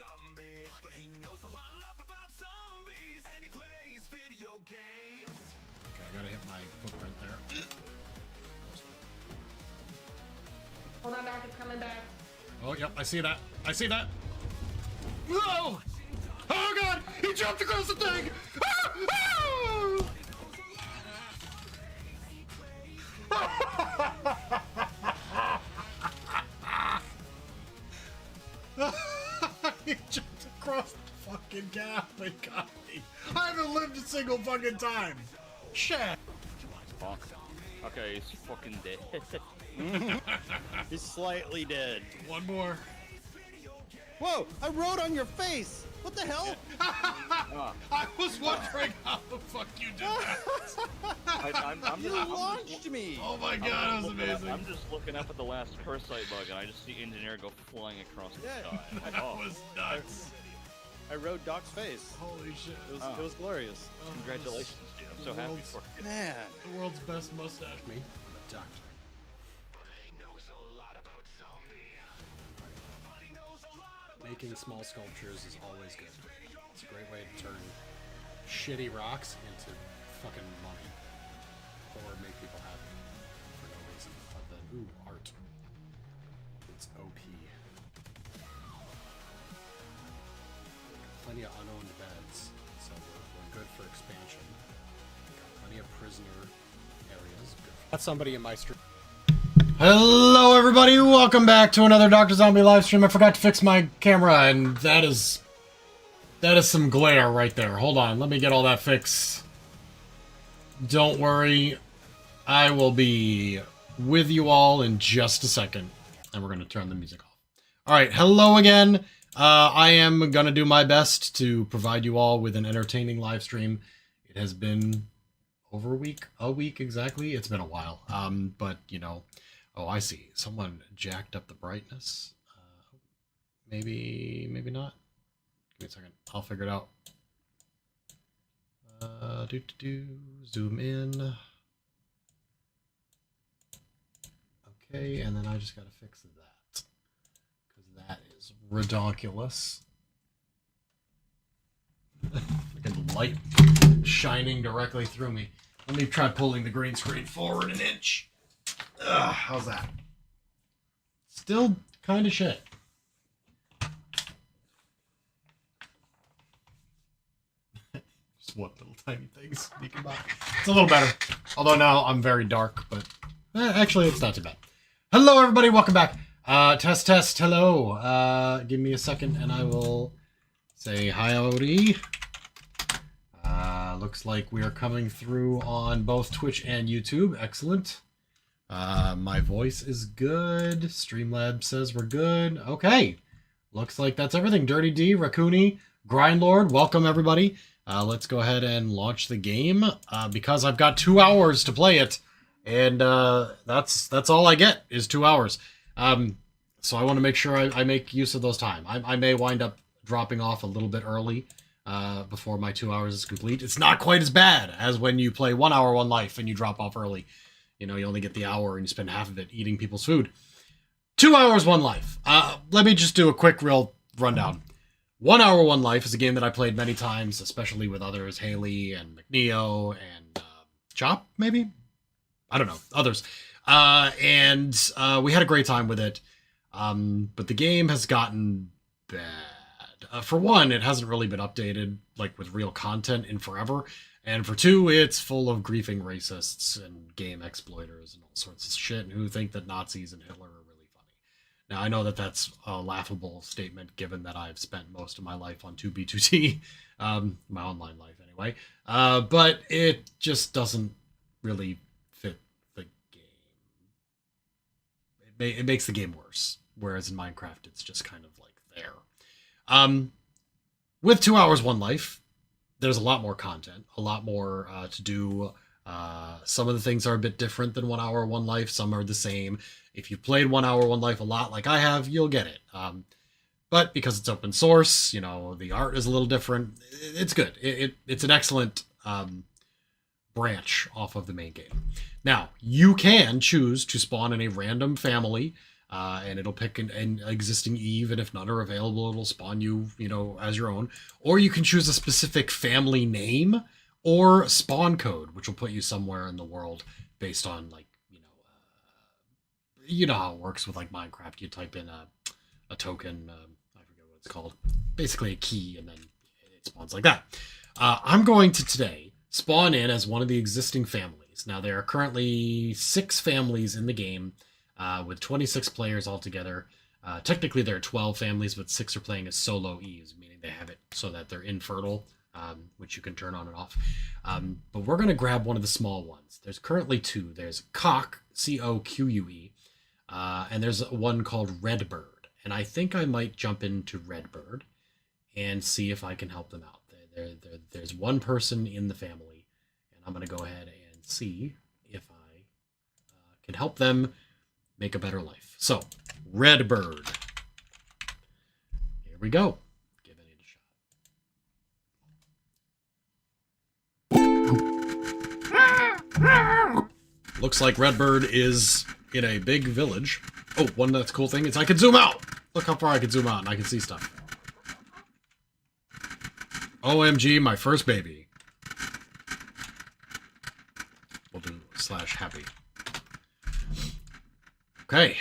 I gotta hit my footprint there. Hold on, Doc, it's coming back. Oh, yep, I see that. I see that. Whoa! Oh, God! He jumped across the thing! He jumped across the fucking gap and got me. I haven't lived a single fucking time. Shit. Fuck. Okay, he's fucking dead. He's slightly dead. One more. Whoa! I rode on your face! What the hell? I was wondering how the fuck you did that. You launched me! Oh my god, that was amazing. I'm just looking up at the last curse sight bug and I just see Engineer go flying across the sky. That was nuts. I rode Doc's face. Holy shit. It was glorious. Congratulations, dude. I'm so happy for you. Man. The world's best mustache. Me? Doctor. Making small sculptures is always good. It's a great way to turn shitty rocks into fucking money. Or make people happy for no reason other than, ooh, art. It's OP. Plenty of unowned beds, so we're good for expansion. Plenty of prisoner areas. Good. Got somebody in my stream. Hello everybody, welcome back to another Doctrzombie live stream. I forgot to fix my camera and that is some glare right there. Hold on, let me get all that fixed. Don't worry, I will be with you all in just a second. And we're going to turn the music off. Alright, hello again. I am going to do my best to provide you all with an entertaining live stream. It has been over a week exactly. It's been a while, but you know. Oh, I see. Someone jacked up the brightness. Maybe not. Give me a second. I'll figure it out. Zoom in. Okay, and then I just gotta fix that. Because that is ridiculous. Freaking light shining directly through me. Let me try pulling the green screen forward an inch. Ugh, how's that? Still kind of shit. Just one little tiny thing sneaking by. It's a little better. Although now I'm very dark, but actually it's not too bad. Hello everybody, welcome back. Test, hello. Give me a second and I will say hi, howdy. Looks like we are coming through on both Twitch and YouTube. Excellent. My voice is good. Streamlabs says we're good. Okay. Looks like that's everything. Dirty D, Raccoony, Grindlord, welcome everybody. Let's go ahead and launch the game because I've got 2 hours to play it. And that's all I get is 2 hours. So I want to make sure I make use of those time. I may wind up dropping off a little bit early before my 2 hours is complete. It's not quite as bad as when you play 1 hour, 1 life and you drop off early. You know, you only get the hour and you spend half of it eating people's food. 2 hours, 1 life. Let me just do a quick real rundown. 1 hour, 1 life is a game that I played many times, especially with others, Haley and McNeo and Chop, maybe? I don't know, others. And we had a great time with it. But the game has gotten bad. For one, it hasn't really been updated, like with real content in forever. And for two, it's full of griefing racists and game exploiters and all sorts of shit who think that Nazis and Hitler are really funny. Now, I know that that's a laughable statement given that I've spent most of my life on 2B2T, my online life anyway, but it just doesn't really fit the game. It makes the game worse, whereas in Minecraft, it's just kind of like there. With 2 hours, 1 life, there's a lot more content, a lot more to do. Some of the things are a bit different than 1 hour, 1 life. Some are the same. If you've played 1 hour, 1 life a lot like I have, you'll get it. But because it's open source, you know, the art is a little different. It's good. It's an excellent branch off of the main game. Now, you can choose to spawn in a random family and it'll pick an existing Eve, and if none are available, it'll spawn you, as your own. Or you can choose a specific family name or spawn code, which will put you somewhere in the world based on, like, you know how it works with, like, Minecraft. You type in a token, I forget what it's called, basically a key, and then it spawns like that. I'm going to today spawn in as one of the existing families. Now, there are currently 6 families in the game, with 26 players altogether. Technically, there are 12 families, but 6 are playing as solo Eves, meaning they have it so that they're infertile, which you can turn on and off. But we're going to grab one of the small ones. There's currently 2. There's Cock, C-O-Q-U-E, and there's one called Redbird. And I think I might jump into Redbird and see if I can help them out. There's one person in the family, and I'm going to go ahead and see if I can help them make a better life. So, Redbird. Here we go. Give it a shot. Looks like Redbird is in a big village. Oh, one that's cool thing is I can zoom out. Look how far I can zoom out and I can see stuff. OMG, my first baby. We'll do /happy. Okay,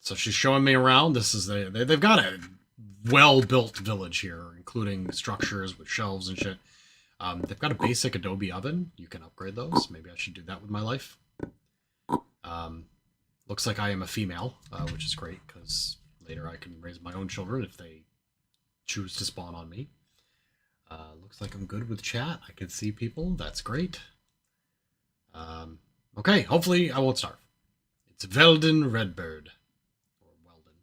so she's showing me around. This is they've got a well-built village here, including structures with shelves and shit. They've got a basic adobe oven. You can upgrade those. Maybe I should do that with my life. Looks like I am a female, which is great, because later I can raise my own children if they choose to spawn on me. Looks like I'm good with chat. I can see people. That's great. Okay, hopefully I won't starve. It's Velden Redbird. Or Weldon.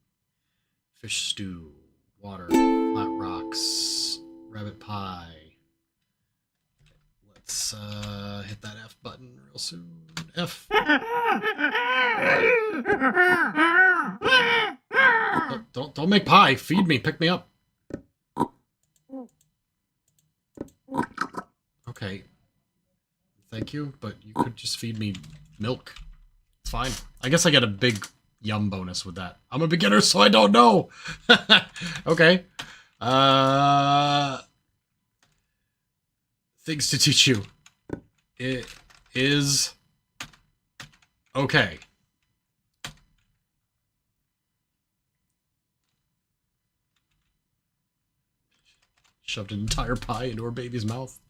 Fish stew. Water. Flat rocks. Rabbit pie. Let's hit that F button real soon. F. Don't make pie. Feed me. Pick me up. Okay. Thank you, but you could just feed me milk. It's fine. I guess I get a big yum bonus with that. I'm a beginner, so I don't know. Okay. Things to teach you. It is okay. Shoved an entire pie into her baby's mouth.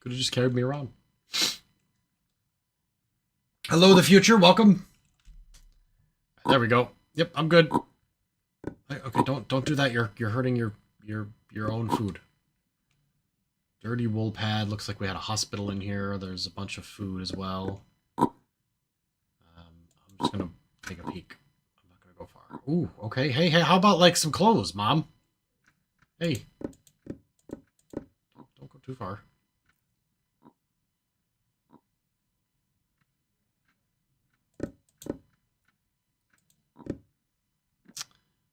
Could have just carried me around. Hello, the future. Welcome. There we go. Yep, I'm good. Okay, don't do that. You're hurting your own food. Dirty wool pad. Looks like we had a hospital in here. There's a bunch of food as well. I'm just gonna take a peek. I'm not gonna go far. Ooh, okay. Hey, how about like some clothes, Mom? Hey. Don't go too far.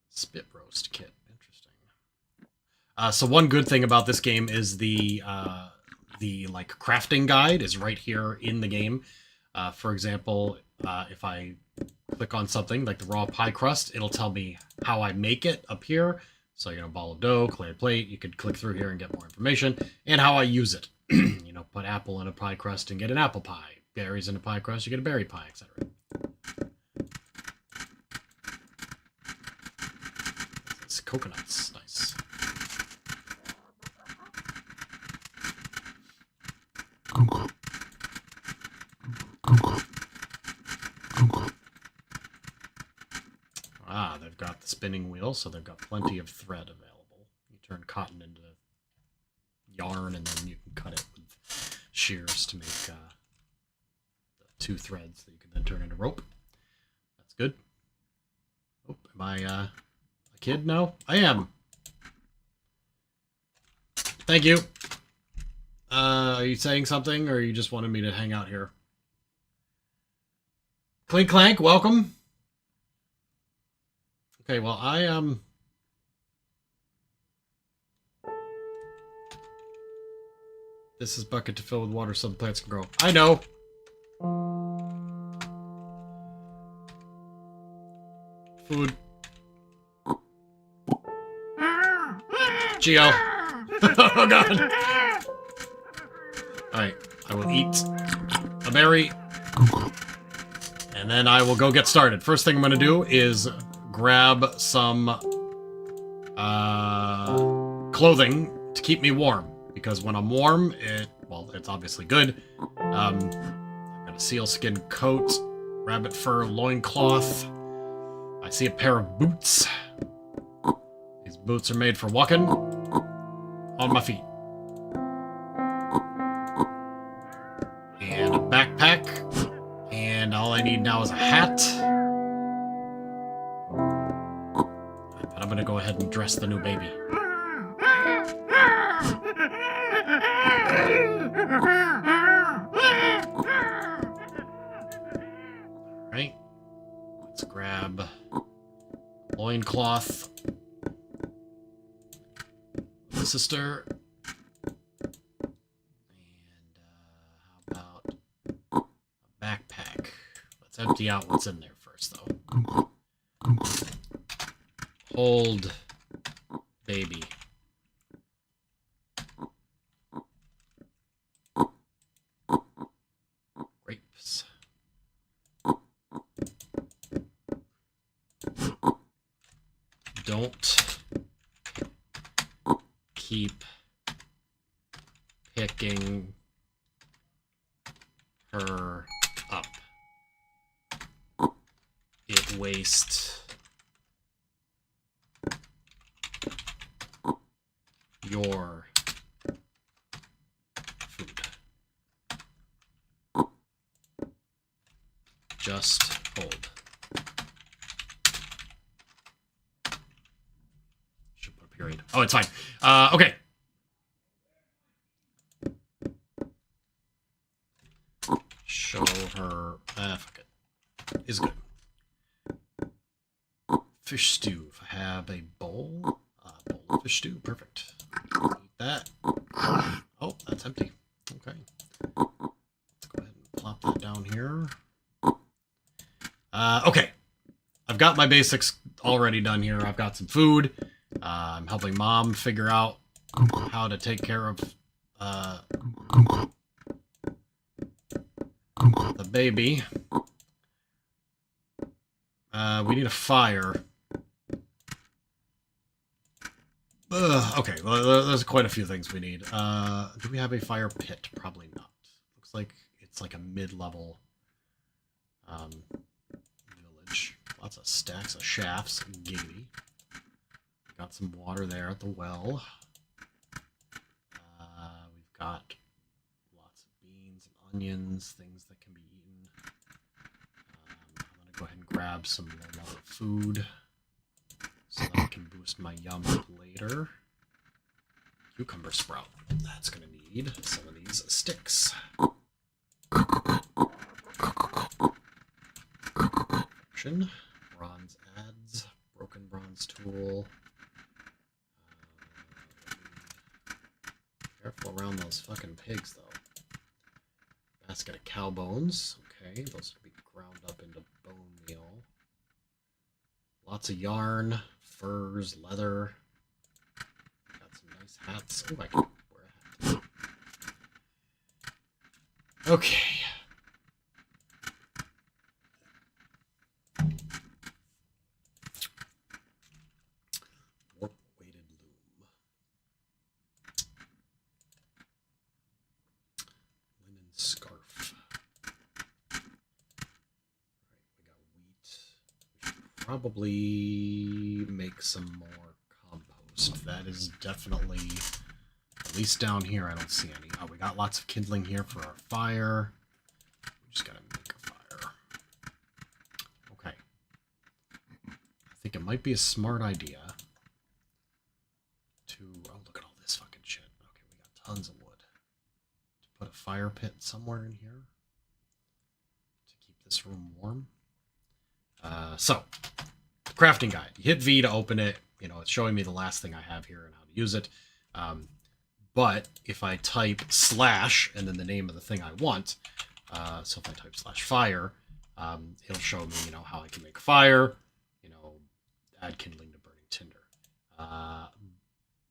Spit roast kit. Interesting. So one good thing about this game is the like crafting guide is right here in the game. For example, if I click on something like the raw pie crust, it'll tell me how I make it up here. So, ball of dough, clay plate, you could click through here and get more information, and how I use it. Put apple in a pie crust and get an apple pie. Berries in a pie crust, you get a berry pie, etc. It's coconuts, nice. They've got the spinning wheel, so they've got plenty of thread available. You turn cotton into yarn, and then you can cut it with shears to make the 2 threads that you can then turn into rope. That's good. Oh, am I a kid now? I am. Thank you. Are you saying something, or you just wanted me to hang out here? Clink Clank, welcome. Okay, well, I am... This is bucket to fill with water so the plants can grow. I know! Food. Geo. Oh god. Alright, I will eat a berry. And then I will go get started. First thing I'm going to do is grab some clothing to keep me warm. Because when I'm warm, it's obviously good. I've got a sealskin coat, rabbit fur loincloth. I see a pair of boots. These boots are made for walking on my feet. And a backpack. And all I need now is a hat. But I'm going to go ahead and dress the new baby. Alright. Let's grab loincloth. Sister. And how about a backpack? Let's empty out what's in there first, though. Hold baby. Grapes. Don't keep picking her up. It wastes your food. Just hold. Should put a period. Oh, it's fine. Okay. Show her. Fuck it. Is good. Fish stew. If I have a bowl. Bowl of fish stew. Perfect. Eat that. Oh, that's empty. Okay. Let's go ahead and plop that down here. Okay. I've got my basics already done here. I've got some food. I'm helping Mom figure out how to take care of the baby. We need a fire. Okay, well, there's quite a few things we need. Do we have a fire pit? Probably not. Looks like it's like a mid-level village. Lots of stacks of shafts. Giggity. Got some water there at the well. We've got lots of beans and onions, things that can be eaten. I'm going to go ahead and grab some low-level food so that I can boost my yum later. Cucumber sprout. That's going to need some of these sticks. Bronze adze. Broken bronze tool. Careful around those fucking pigs, though. Basket of cow bones. Okay, those will be ground up into bone meal. Lots of yarn, furs, leather. Got some nice hats. Oh, I can wear a hat too. Okay. Warp-weighted loom. Linen scarf. Alright, we got wheat. We should probably make some more compost. That is definitely, at least down here, I don't see any. Oh, we got lots of kindling here for our fire. We just gotta make a fire. Okay. I think it might be a smart idea to... Oh, look at all this fucking shit. Okay, we got tons of wood. To put a fire pit somewhere in here to keep this room warm. So, crafting guide. You hit V to open it. You know, it's showing me the last thing I have here and how to use it. But if I type / and then the name of the thing I want, so if I type /fire, it'll show me, you know, how I can make a fire, you know, add kindling to burning tinder.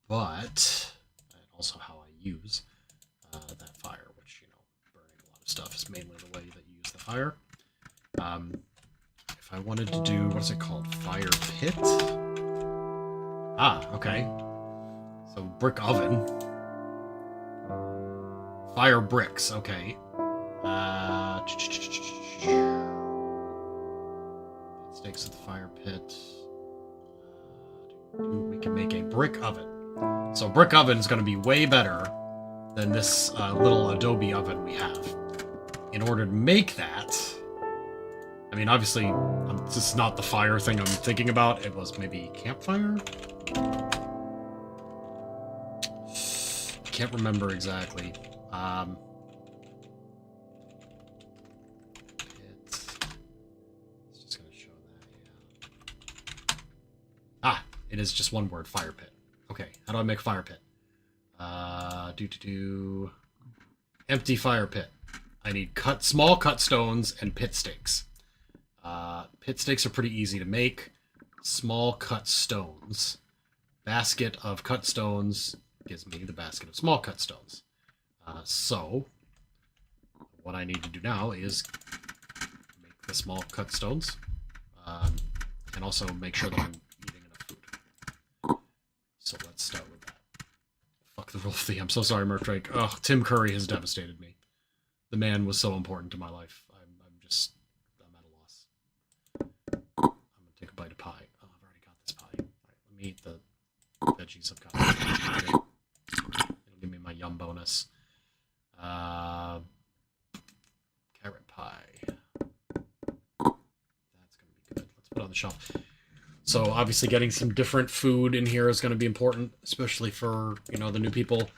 But also how I use that fire, which, you know, burning a lot of stuff is mainly the way that you use the fire. If I wanted to do, what is it called? Fire pit? Ah, okay. So brick oven. Fire bricks, okay. Stakes at the fire pit. We can make a brick oven. So brick oven is going to be way better than this little adobe oven we have. In order to make that, I mean, obviously, this is not the fire thing I'm thinking about. It was maybe campfire? Can't remember exactly. It's just going to show that, yeah. Ah, it is just one word, fire pit. Okay, how do I make a fire pit? Empty fire pit. I need small cut stones and pit stakes. Pit stakes are pretty easy to make. Small cut stones. Basket of cut stones gives me the basket of small cut stones. So, what I need to do now is make the small cut stones. And also make sure that I'm eating enough food. So let's start with that. Fuck the rule of thee. I'm so sorry, Merc Drake. Ugh, Tim Curry has devastated me. The man was so important to my life. I'm at a loss. I'm gonna take a bite of pie. Oh, I've already got this pie. Alright, let me eat the veggies I've got. It'll give me my yum bonus. Carrot pie. That's gonna be good. Let's put it on the shelf. So obviously getting some different food in here is going to be important, especially for, you know, the new people.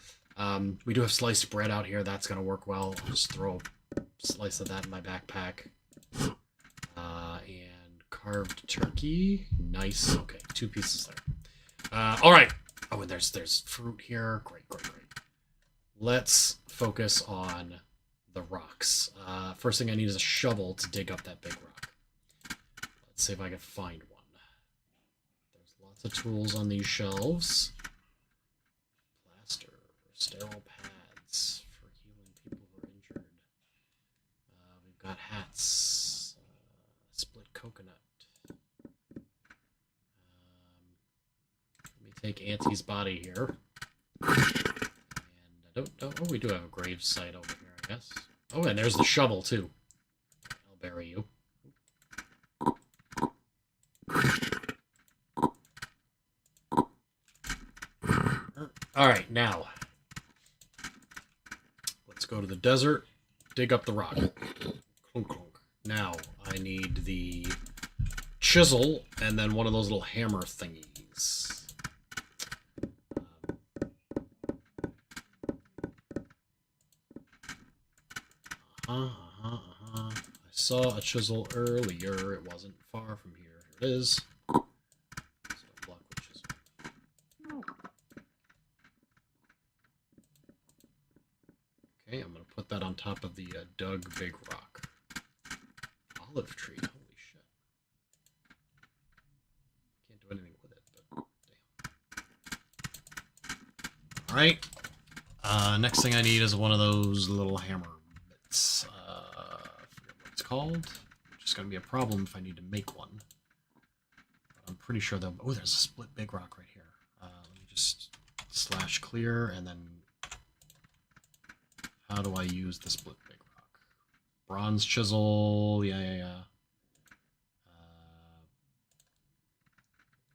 We do have sliced bread out here. That's going to work well. I'll just throw a slice of that in my backpack. And carved turkey. Nice. Okay, 2 pieces there. All right. Oh, and there's fruit here. Great. Let's focus on the rocks. First thing I need is a shovel to dig up that big rock. Let's see if I can find one. Lots of tools on these shelves. Plaster, sterile pads for healing people who are injured. We've got hats, split coconut. Let me take Auntie's body here. And I don't know. Oh, we do have a grave site over here, I guess. Oh, and there's the shovel too. I'll bury you. Alright, now, let's go to the desert, dig up the rock. Clunk, clunk. Now, I need the chisel, and then one of those little hammer thingies. I saw a chisel earlier. It wasn't far from here. Here it is. Okay, I'm going to put that on top of the dug big rock. Olive tree, holy shit. Can't do anything with it, but damn. Alright. Next thing I need is one of those little hammer bits. I forget what it's called. Which is going to be a problem if I need to make one. But I'm pretty sure they'll... Oh, there's a split big rock right here. Let me just slash clear and then... How do I use the split big rock? Bronze chisel, yeah.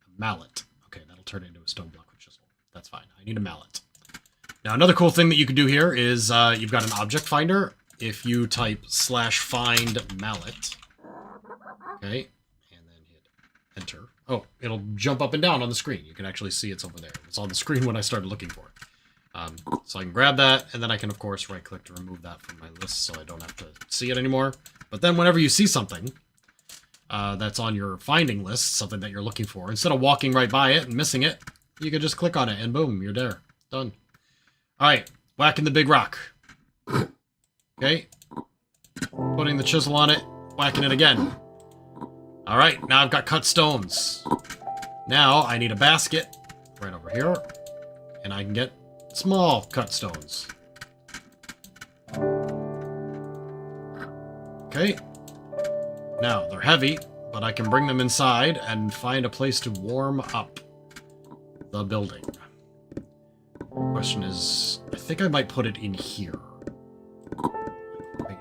A mallet. Okay, that'll turn into a stone block with chisel. That's fine. I need a mallet. Now, another cool thing that you can do here is you've got an object finder. If you type /find mallet, okay, and then hit enter. Oh, it'll jump up and down on the screen. You can actually see it's over there. It's on the screen when I started looking for it. So I can grab that, and then I can, of course, right-click to remove that from my list so I don't have to see it anymore. But then whenever you see something that's on your finding list, something that you're looking for, instead of walking right by it and missing it, you can just click on it, and boom, you're there. Done. All right, whacking the big rock. Okay. Putting the chisel on it, whacking it again. All right, now I've got cut stones. Now I need a basket right over here, and I can get small cut stones. Okay. Now, they're heavy, but I can bring them inside and find a place to warm up the building. Question is, I think I might put it in here. Right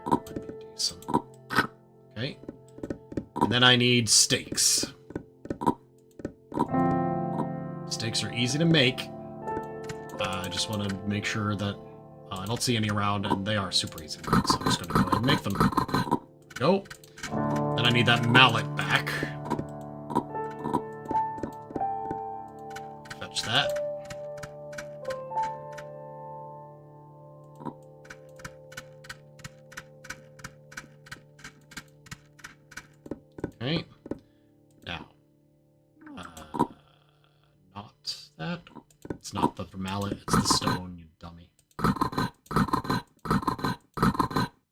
there would be decent. Okay. And then I need stakes. Stakes are easy to make. I just want to make sure that I don't see any around, and they are super easy to make, so I'm just going to go ahead and make them. There we go. Then I need that mallet back. Fetch that. Okay. Now. Not that. It's not the mallet, it's the stone, you dummy.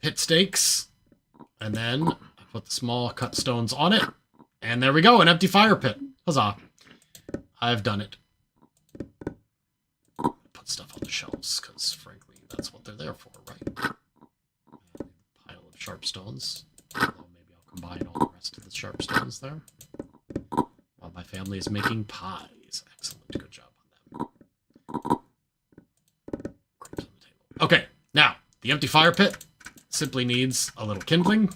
Pit stakes. And then I put the small cut stones on it. And there we go, an empty fire pit. Huzzah. I've done it. Put stuff on the shelves, because frankly, that's what they're there for, right? Pile of sharp stones. Although maybe I'll combine all the rest of the sharp stones there. While my family is making pies. Excellent, good job on them. Grapes on the table. Okay, now, the empty fire pit simply needs a little kindling.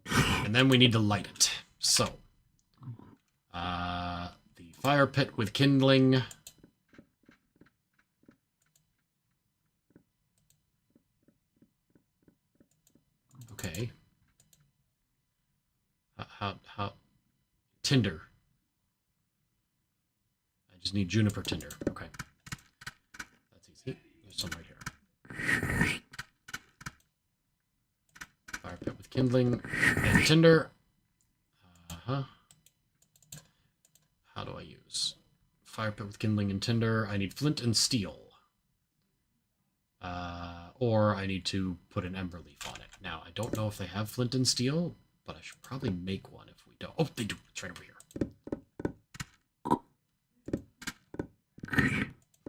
And then we need to light it. So, the fire pit with kindling. Okay. How? Tinder. I just need juniper tinder. Okay. That's easy. There's some right here. Fire pit with kindling and tinder. How do I use fire pit with kindling and tinder? I need flint and steel. Or I need to put an ember leaf on it. Now, I don't know if they have flint and steel, but I should probably make one if we don't. Oh, they do. It's right over here.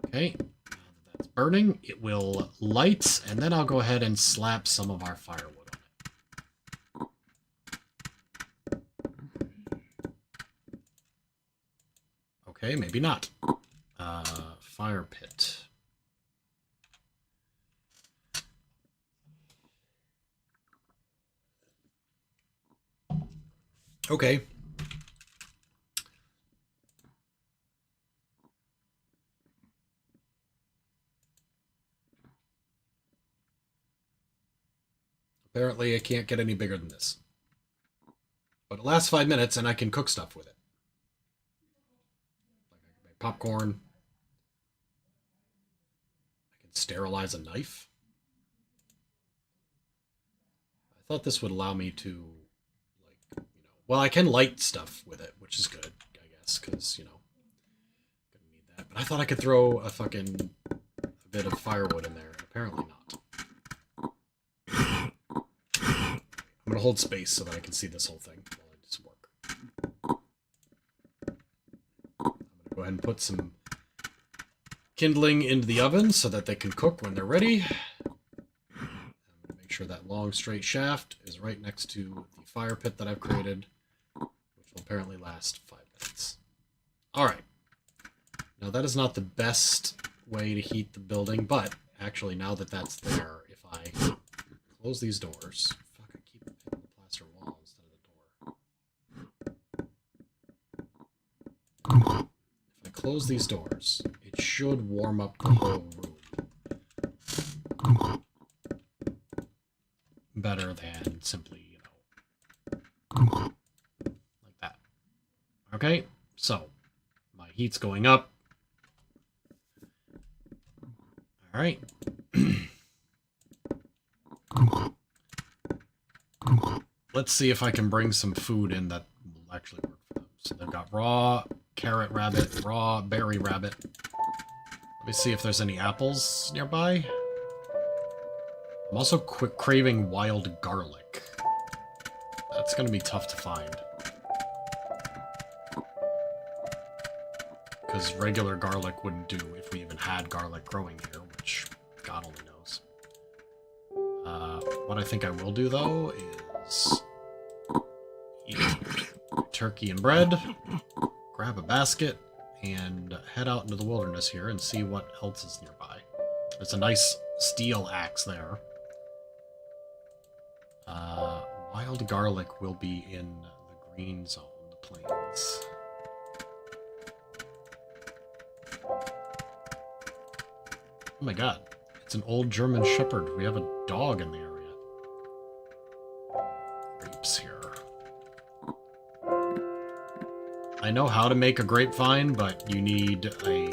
Okay. Now that that's burning, it will light, and then I'll go ahead and slap some of our firewood on it. Okay, maybe not. Fire pit. Okay. Apparently, I can't get any bigger than this. But it lasts 5 minutes, and I can cook stuff with it. Like I can make popcorn. I can sterilize a knife. I thought this would allow me to, like, well, I can light stuff with it, which is good, I guess, because, gonna need that. But I thought I could throw a bit of firewood in there. Apparently not. I'm gonna hold space so that I can see this whole thing while I do some work. I'm gonna go ahead and put some kindling into the oven so that they can cook when they're ready. I'm gonna make sure that long straight shaft is right next to the fire pit that I've created, which will apparently last 5 minutes. Alright. Now that is not the best way to heat the building, but actually now that that's there, if I close these doors... Fuck, I keep hitting the plaster wall instead of the door. If I close these doors, it should warm up the whole room. Better than simply, like that. Okay, so my heat's going up. Alright. Let's see if I can bring some food in that will actually work for them. So they've got raw carrot rabbit, raw berry rabbit. Let me see if there's any apples nearby. I'm also craving wild garlic. That's going to be tough to find. Because regular garlic wouldn't do if we even had garlic growing here, which God only knows. What I think I will do, though, is eat turkey and bread, grab a basket, and head out into the wilderness here and see what else is nearby. There's a nice steel axe there. Wild garlic will be in the green zone, the plains. Oh my god, it's an old German shepherd. We have a dog in the area. Grapes here. I know how to make a grapevine, but you need a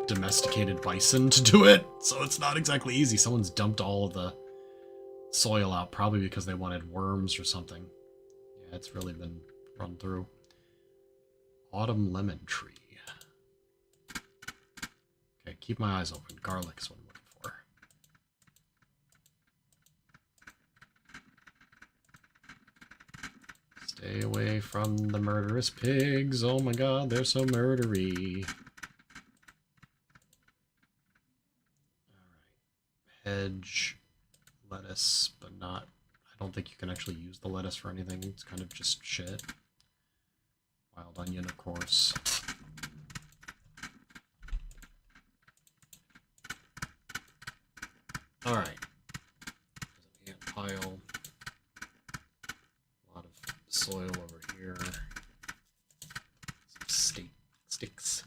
domesticated bison to do it, so it's not exactly easy. Someone's dumped all of the soil out, probably because they wanted worms or something. Yeah, it's really been run through. Autumn lemon tree. Okay, keep my eyes open. Garlic is what I'm looking for. Stay away from the murderous pigs. Oh my god, they're so murdery. Alright. Hedge. Lettuce, but not... I don't think you can actually use the lettuce for anything. It's kind of just shit. Wild onion, of course. Alright. There's an ant pile. A lot of soil over here. Some sticks.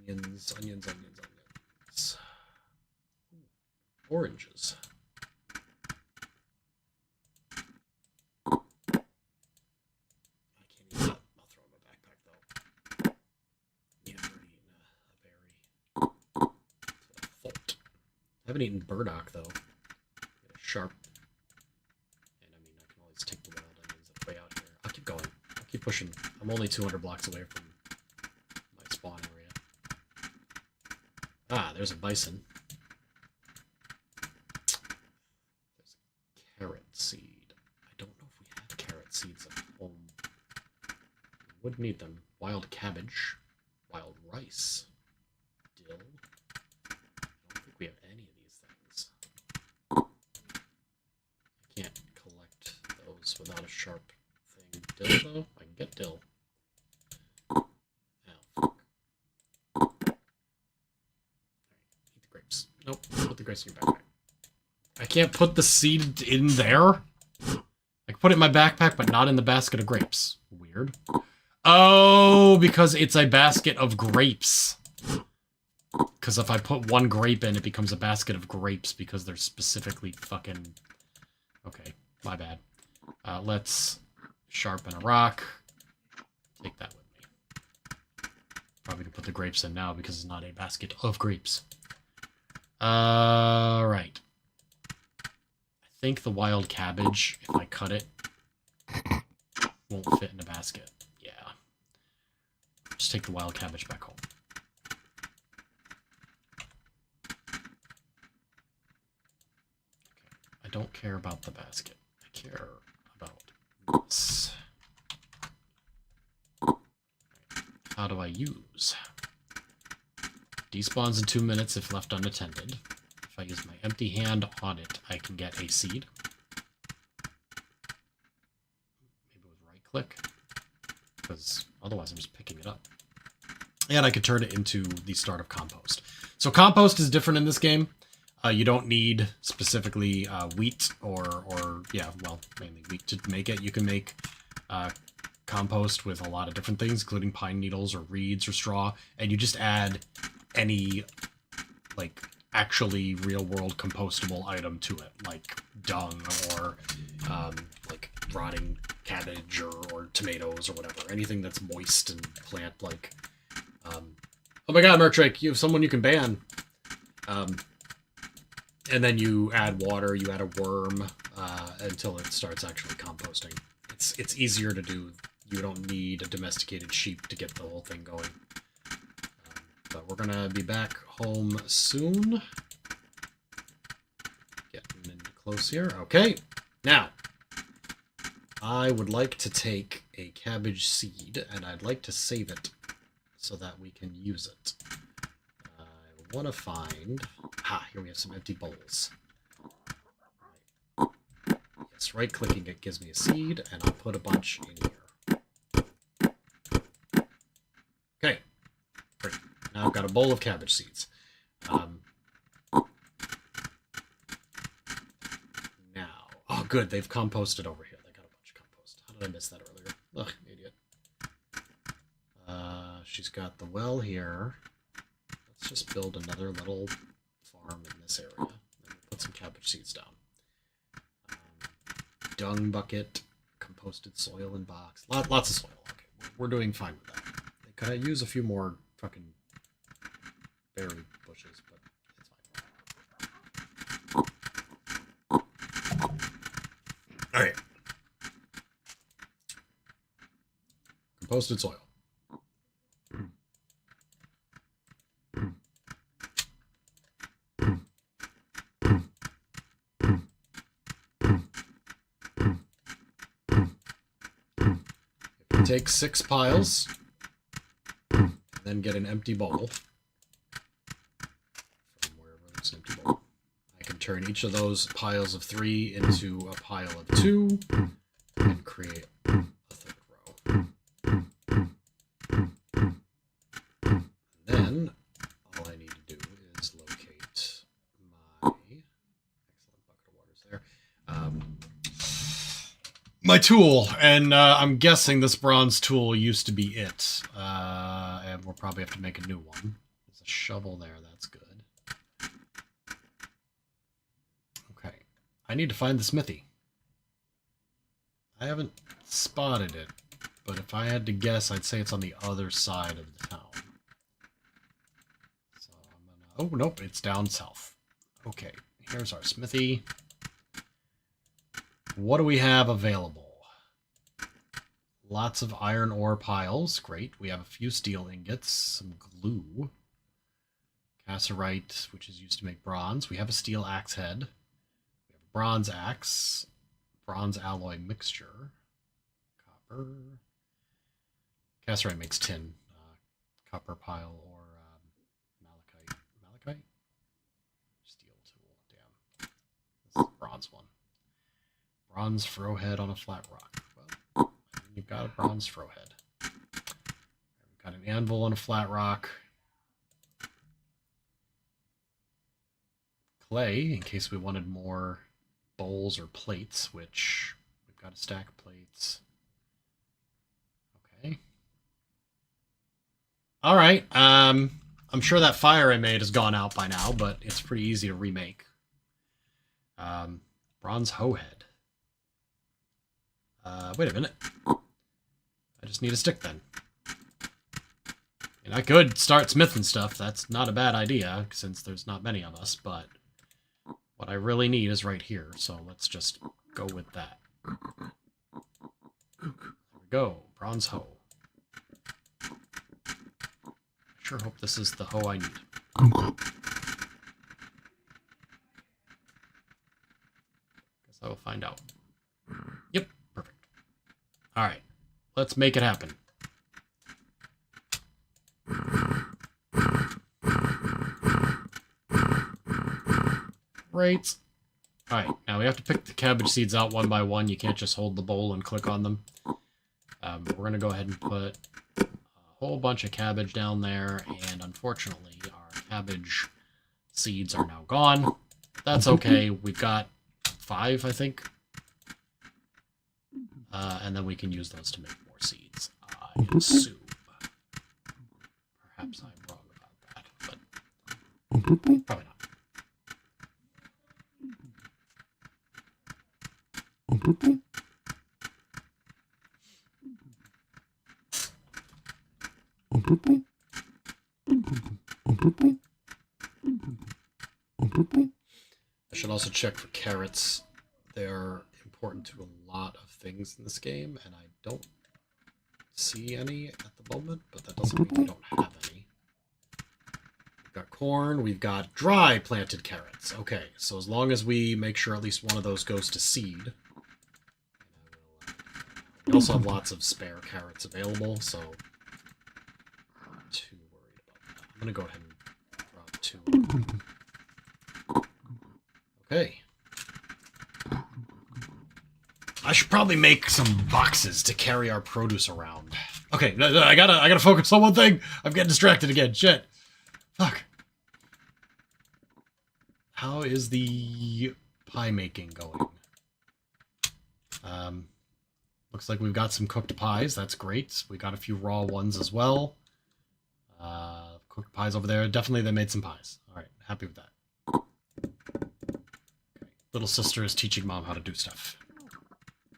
Onions. Oranges. I can't eat that. I'll throw it in my backpack, though. Yeah, I've already eaten a berry. Fault. I haven't eaten burdock, though. Get a sharp. And I mean, I can always take the wild onions that are way out here. I'll keep going. I'll keep pushing. I'm only 200 blocks away from my spawn area. Ah, there's a bison. There's a carrot seed. I don't know if we have carrot seeds at home. We would need them. Wild cabbage. Wild rice. Dill. I don't think we have any of these things. I can't collect those without a sharp thing. Dill, though? I can get dill. Oh, fuck. Eat the grapes. Nope, put the grapes in your backpack. I can't put the seed in there? I can put it in my backpack, but not in the basket of grapes. Weird. Oh, because it's a basket of grapes. Because if I put one grape in, it becomes a basket of grapes because they're specifically fucking... Okay, my bad. Let's sharpen a rock. Take that with me. Probably gonna put the grapes in now because it's not a basket of grapes. Right. I think the wild cabbage, if I cut it, won't fit in a basket. Yeah. Just take the wild cabbage back home. Okay. I don't care about the basket. I care about this. How do I use? Despawns in 2 minutes if left unattended. If I use my empty hand on it, I can get a seed. Maybe with right click, because otherwise I'm just picking it up. And I could turn it into the start of compost. So compost is different in this game. You don't need specifically wheat or yeah, well, mainly wheat to make it. You can make compost with a lot of different things, including pine needles or reeds or straw, and you just add any like actually real-world compostable item to it, like dung or like rotting cabbage or tomatoes or whatever, anything that's moist and plant-like. Oh my god, Mertrick, you have someone you can ban. And then you add water, you add a worm until it starts actually composting. It's easier to do. You don't need a domesticated sheep to get the whole thing going. But we're gonna be back home soon. close here. Okay. Now, I would like to take a cabbage seed, and I'd like to save it so that we can use it. I want to find... here we have some empty bowls. Yes, right-clicking it gives me a seed, and I'll put a bunch in here. Okay. Great. Now I've got a bowl of cabbage seeds. Now... Oh, good. They've composted over here. They got a bunch of compost. How did I miss that earlier? Ugh, idiot. She's got the well here. Let's just build another little farm in this area. And we'll put some cabbage seeds down. Dung bucket, composted soil in box. Lots of soil. Okay, we're doing fine with that. Could I use a few more fucking berry bushes, but it's fine. Alright. Composted soil. Take 6 piles, and then get an empty bowl from wherever there's an empty bowl. I can turn each of those piles of 3 into a pile of 2 and create a 3rd row. And then all I need to do is locate my excellent bucket of waters there. My tool, and I'm guessing this bronze tool used to be it. And we'll probably have to make a new one. There's a shovel there, that's good. Okay, I need to find the smithy. I haven't spotted it, but if I had to guess, I'd say it's on the other side of the town. So I'm gonna... Oh, nope, it's down south. Okay, here's our smithy. What do we have available? Lots of iron ore piles. Great. We have a few steel ingots, some glue, cassiterite, which is used to make bronze. We have a steel axe head. We have a bronze axe, bronze alloy mixture, copper. Cassiterite makes tin. Copper pile or malachite. Malachite? Steel tool. Damn. This is a bronze one. Bronze furrow head on a flat rock. Well, you've got a bronze furrow head. We've got an anvil on a flat rock. Clay, in case we wanted more bowls or plates, which we've got a stack of plates. Okay. All right. I'm sure that fire I made has gone out by now, but it's pretty easy to remake. Bronze hoe head. Wait a minute. I just need a stick then. And I could start smithing stuff. That's not a bad idea, since there's not many of us, but what I really need is right here, so let's just go with that. There we go. Bronze hoe. I sure hope this is the hoe I need. Guess I will find out. Yep. Perfect. Alright. Let's make it happen. Right. Alright, now we have to pick the cabbage seeds out one by one. You can't just hold the bowl and click on them. We're going to go ahead and put a whole bunch of cabbage down there, and unfortunately our cabbage seeds are now gone. That's okay. We've got 5, I think. And then we can use those to make more seeds, I assume. Perhaps I'm wrong about that, but probably not. I should also check for carrots. They're important to a lot of things in this game, and I don't see any at the moment, but that doesn't mean we don't have any. We've got corn. We've got dry planted carrots. Okay, so as long as we make sure at least one of those goes to seed. We also have lots of spare carrots available, so not too worried about that. I'm going to go ahead and drop 2. Okay. I should probably make some boxes to carry our produce around. Okay, I gotta focus on one thing. I'm getting distracted again. Shit. Fuck. How is the pie making going? Looks like we've got some cooked pies. That's great. We got a few raw ones as well. Cooked pies over there. Definitely they made some pies. All right, happy with that. Okay. Little sister is teaching mom how to do stuff.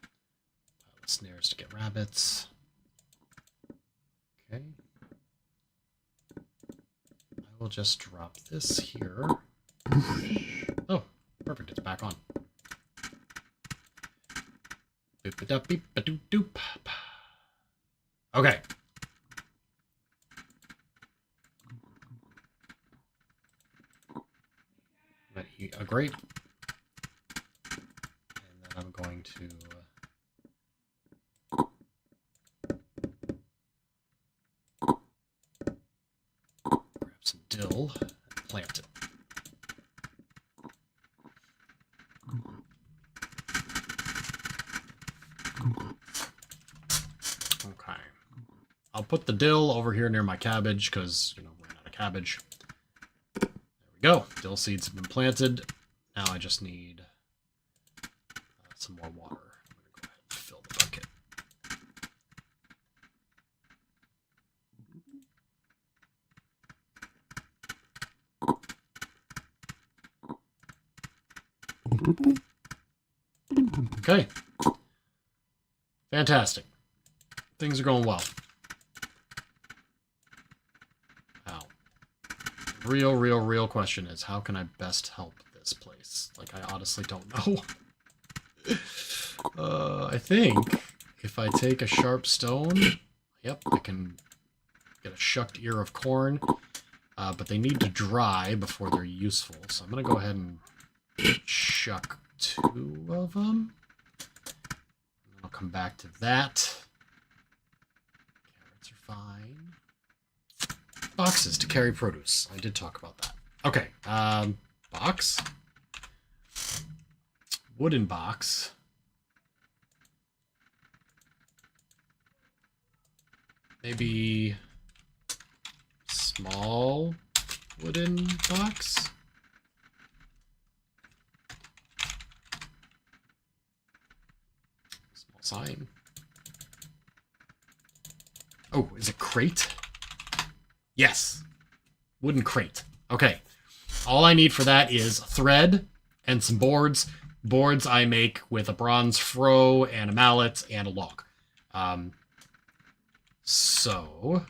Pile of snares to get rabbits. Okay. I will just drop this here. Oh, perfect. It's back on. Okay. A grate. And then I'm going to grab some dill and plant it. Okay. I'll put the dill over here near my cabbage because, you know, we're out of cabbage. There we go. Dill seeds have been planted. Now I just need some more water. I'm going to go ahead and fill the bucket. Okay. Fantastic. Things are going well. Now, real question is, how can I best help this place? Like, I honestly don't know. I think if I take a sharp stone, yep, I can get a shucked ear of corn, but they need to dry before they're useful. So I'm going to go ahead and shuck 2 of them. And I'll come back to that. Carrots are fine. Boxes to carry produce. I did talk about that. Okay, box. Wooden box. Maybe small wooden box. Small sign. Oh, is it crate? Yes. Wooden crate. Okay. All I need for that is thread and some boards. Boards I make with a bronze froe and a mallet and a log. So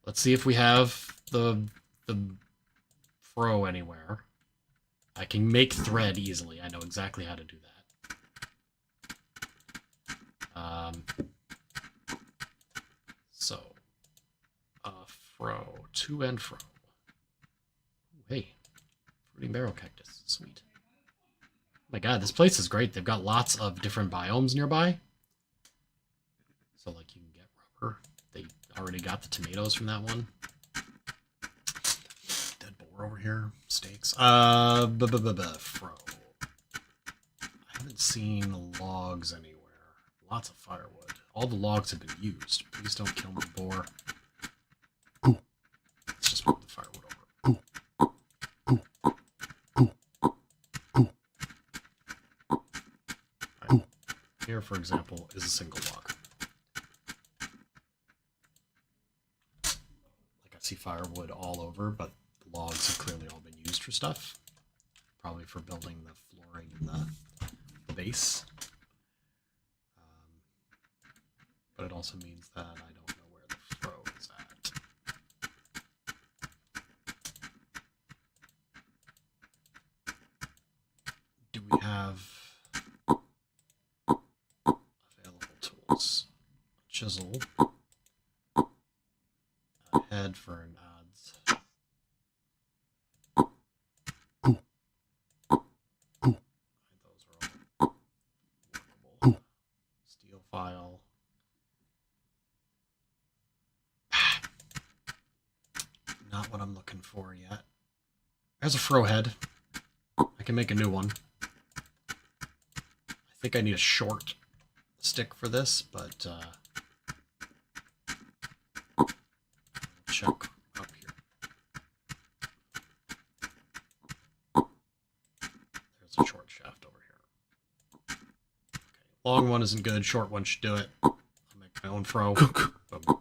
let's see if we have the froe anywhere. I can make thread easily. I know exactly how to do that. So froe, 2 and froe. Hey, fruiting barrel cactus, sweet. Oh my god, this place is great. They've got lots of different biomes nearby. So, like, you can get rubber. They already got the tomatoes from that one. Dead boar over here. Steaks. Fro. I haven't seen logs anywhere. Lots of firewood. All the logs have been used. Please don't kill me, boar. Let's just move the firewood over. Here, for example, is a single log. Like, I see firewood all over, but the logs have clearly all been used for stuff. Probably for building the flooring and the base. But it also means that I don't know where the froe is at. Do we have available tools? Chisel. A head for an adze. not what I'm looking for yet. There's a fro head. I can make a new one. I think I need a short stick for this, but check up here. There's a short shaft over here. Okay. Long one isn't good. Short one should do it. I'll make my own fro. Boom.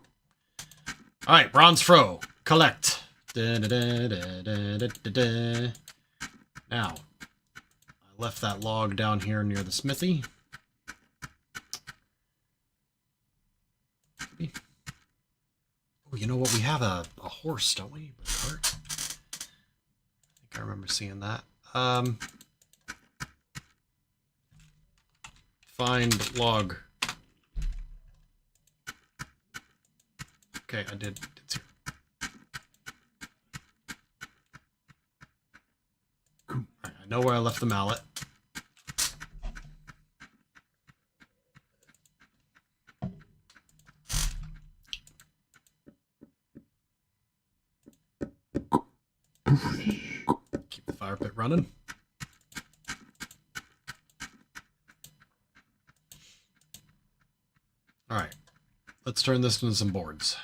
Alright, bronze fro. Collect. Da, da, da, da, da, da, da. Now, I left that log down here near the smithy. Oh, you know what? We have a horse, don't we? A cart? I think I remember seeing that. Find log. Okay, I did. It's here. Right, I know where I left the mallet. Keep the fire pit running. Alright. Let's turn this into some boards.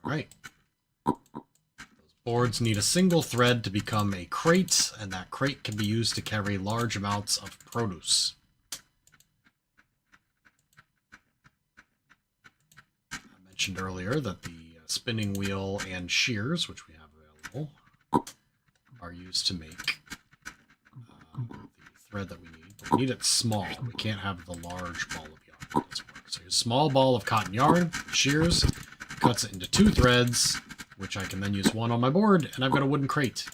Alright. Those boards need a single thread to become a crate, and that crate can be used to carry large amounts of produce. I mentioned earlier that the spinning wheel and shears, which we have available, are used to make the thread that we need. But we need it small. We can't have the large ball of yarn. That doesn't work. So here's a small ball of cotton yarn, shears, cuts it into 2 threads, which I can then use one on my board, and I've got a wooden crate.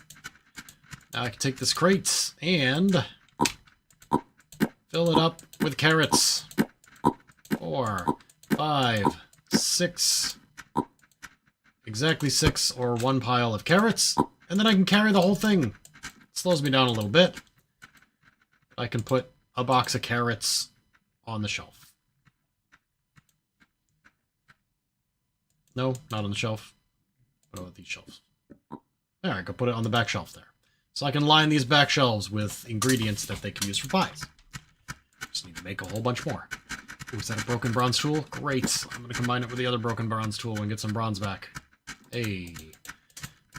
Now I can take this crate and fill it up with carrots. 4, 5, 6... Exactly 6 or 1 pile of carrots, and then I can carry the whole thing. It slows me down a little bit. I can put a box of carrots on the shelf. No, not on the shelf. What about these shelves? There, I can put it on the back shelf there. So I can line these back shelves with ingredients that they can use for pies. Just need to make a whole bunch more. Ooh, is that a broken bronze tool? Great. I'm going to combine it with the other broken bronze tool and get some bronze back. Hey,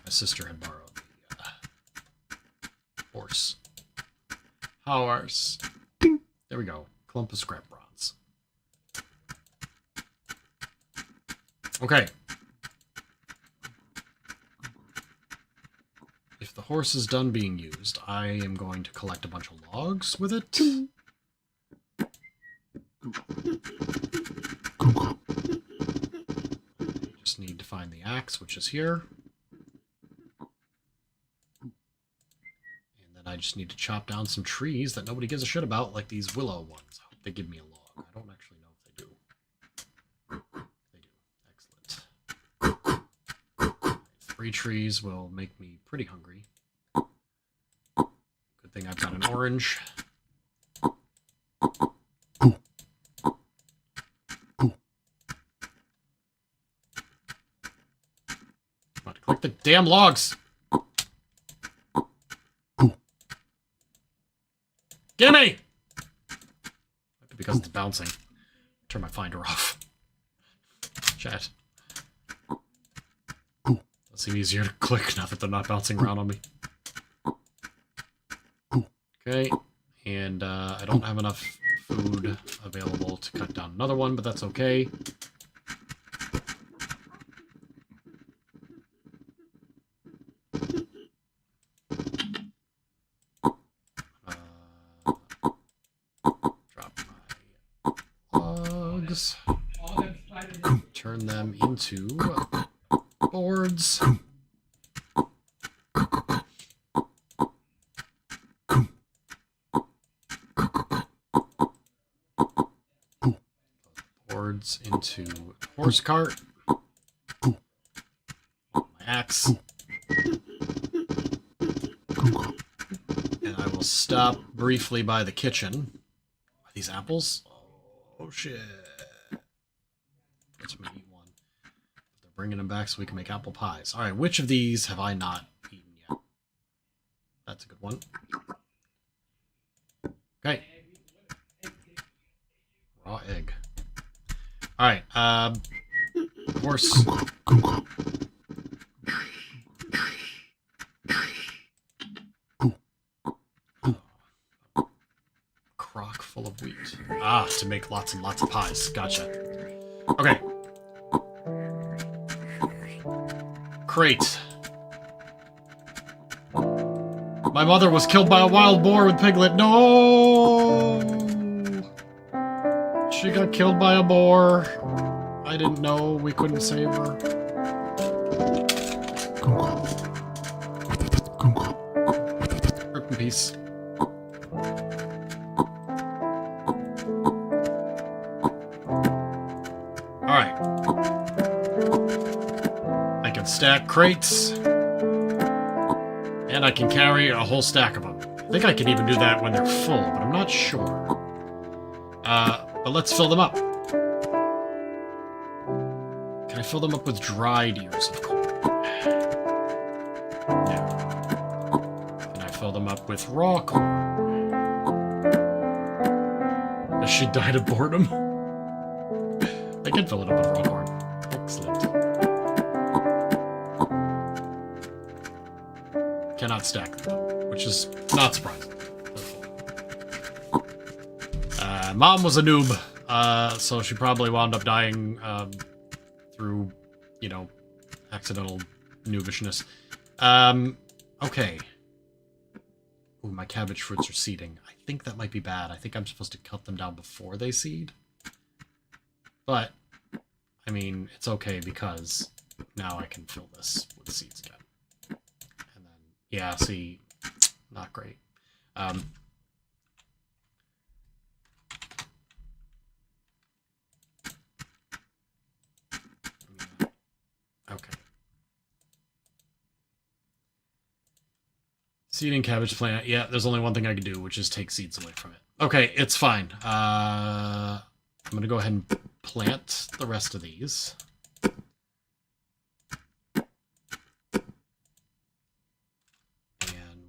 my sister had borrowed the horse. Horse. There we go. Clump of scrap bronze. Okay. If the horse is done being used, I am going to collect a bunch of logs with it. Just need to find the axe, which is here. And then I just need to chop down some trees that nobody gives a shit about, like these willow ones. I hope they give me a log. I don't actually know if they do. They do. Excellent. 3 trees will make me pretty hungry. Good thing I've got an orange. Collect the damn logs! Gimme! Might be because it's bouncing. Turn my finder off. Chat. Does seem easier to click now that they're not bouncing around on me. Okay, and I don't have enough food available to cut down another one, but that's okay. Drop my logs. Turn them into boards. Boards into horse cart. My axe. And I will stop briefly by the kitchen. Are these apples? Oh shit. Let's maybe eat one. They're Bringing them back so we can make apple pies. All right, which of these have I not eaten yet? That's a good one. Okay. Raw egg. All right. Horse. Crock full of wheat. Ah, to make lots and lots of pies. Gotcha. Okay. Crate. My mother was killed by a wild boar with Piglet. No! She got killed by a boar. I didn't know. We couldn't save her. Rip in peace. Alright. I can stack crates. And I can carry a whole stack of them. I think I can even do that when they're full, but I'm not sure. But let's fill them up. Can I fill them up with dried ears of corn? Yeah. Can I fill them up with raw corn? Has she died of boredom? I can fill it up with raw corn. Excellent. Cannot stack them, which is not surprising. Mom was a noob, so she probably wound up dying through, you know, accidental noobishness. Okay. Ooh, my cabbage fruits are seeding. I think that might be bad. I think I'm supposed to cut them down before they seed. But, I mean, it's okay because now I can fill this with seeds again. And then, yeah, see, not great. Okay. Seeding cabbage plant. Yeah, there's only one thing I can do, which is take seeds away from it. Okay, it's fine. I'm going to go ahead and plant the rest of these. And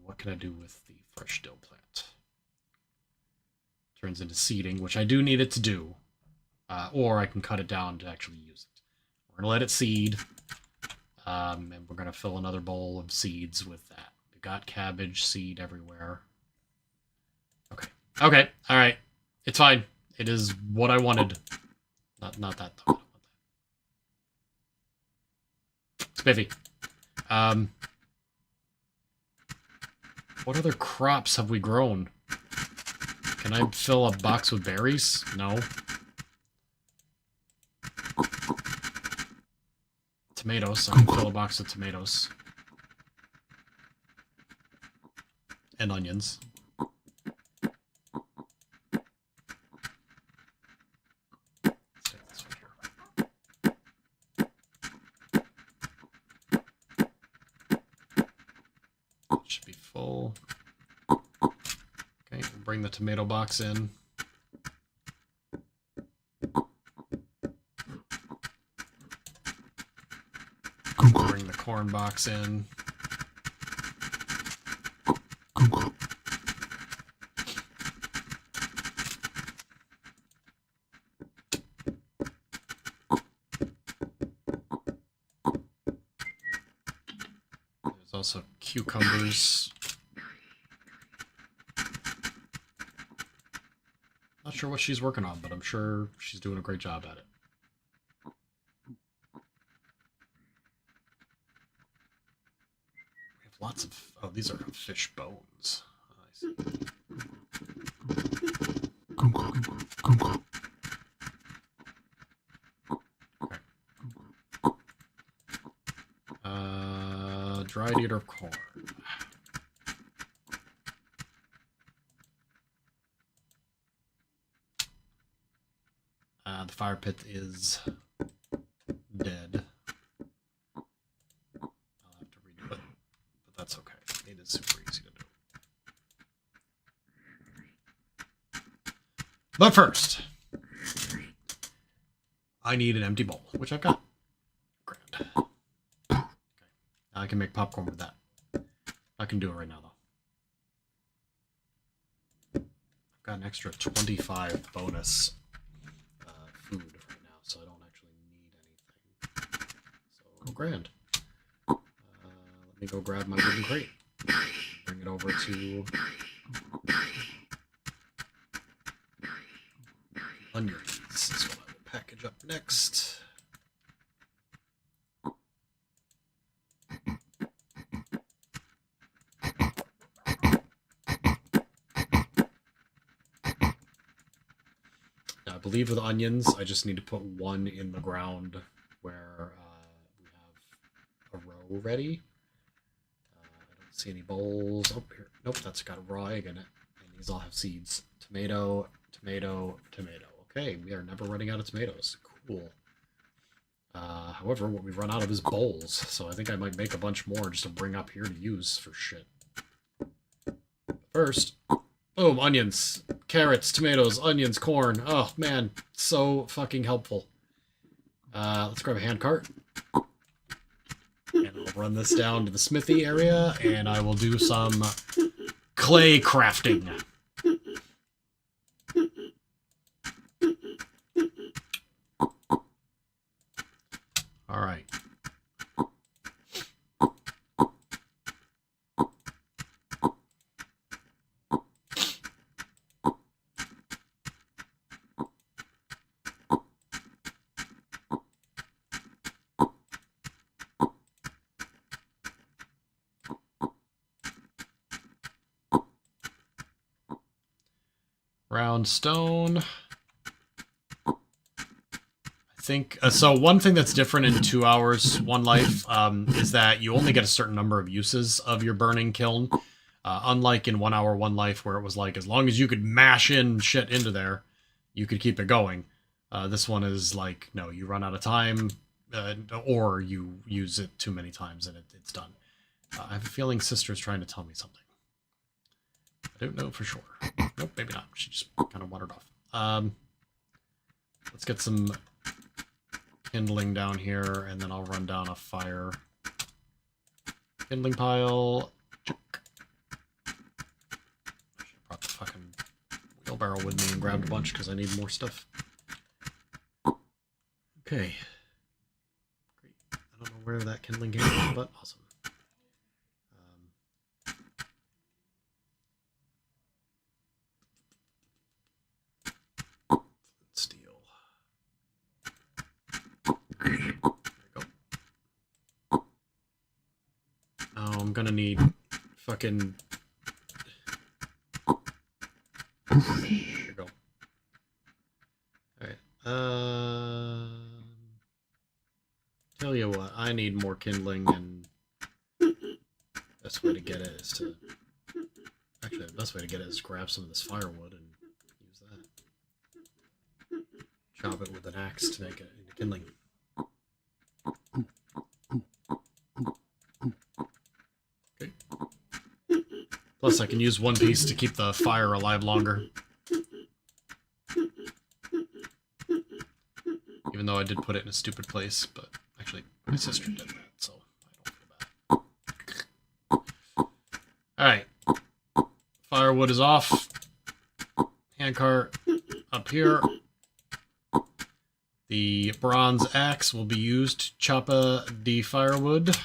what can I do with the fresh dill plant? Turns into seeding, which I do need it to do. Or I can cut it down to actually use it. We're going to let it seed. And we're going to fill another bowl of seeds with that. We've got cabbage seed everywhere. Okay. Okay. All right. It's fine. It is what I wanted. Not that, though. Spiffy. What other crops have we grown? Can I fill a box with berries? No. Tomatoes. I can fill a box with tomatoes. And onions. Stick this one here. It should be full. Okay, we'll bring the tomato box in. Bring the corn box in. There's also cucumbers. Not sure what she's working on, but I'm sure she's doing a great job at it. Lots of... Oh, these are fish bones. Oh, I see. Okay. Dried eater of corn. The fire pit is dead. That's okay. It is super easy to do. But first, I need an empty bowl, which I've got. Grand. Okay. Now I can make popcorn with that. I can do it right now, though. I've got an extra 25 bonus food right now, so I don't actually need anything. So, grand. Let me go grab my wooden crate. Bring it over to... onions. This is what I will package up next. Now, I believe with onions, I just need to put one in the ground where we have a row ready. I don't see any bowls. Oh, here. Nope, that's got a raw egg in it. And these all have seeds. Tomato, tomato, tomato. Okay, we are never running out of tomatoes. Cool. However, what we've run out of is bowls, so I think I might make a bunch more just to bring up here to use for shit. First, boom, onions, carrots, tomatoes, onions, corn. Oh, man, so fucking helpful. Let's grab a handcart. And I'll run this down to the smithy area, and I will do some clay crafting. All right. Round stone. Think so. One thing that's different in 2 hours, one life, is that you only get a certain number of uses of your burning kiln. Unlike in 1 hour, one life, where it was like as long as you could mash in shit into there, you could keep it going. This one is like, no, you run out of time, or you use it too many times and it's done. I have a feeling Sister's trying to tell me something. I don't know for sure. Nope, maybe not. She just kind of wandered off. Let's get some kindling down here, and then I'll run down a fire. Kindling pile. I should've brought the fucking wheelbarrow with me and grabbed a bunch because I need more stuff. Okay. Great. I don't know where that kindling came from, but awesome. Steel. There you go. Oh, I'm gonna need fucking... There you go. Alright. Tell you what, I need more kindling, and best way to get it is to... Actually, the best way to get it is to grab some of this firewood and use that. Chop it with an axe to make it into kindling. Okay. Plus, I can use one piece to keep the fire alive longer. Even though I did put it in a stupid place, but actually, my sister did that, so I don't feel bad. Alright. Firewood is off. Handcart up here. The bronze axe will be used to chop the firewood.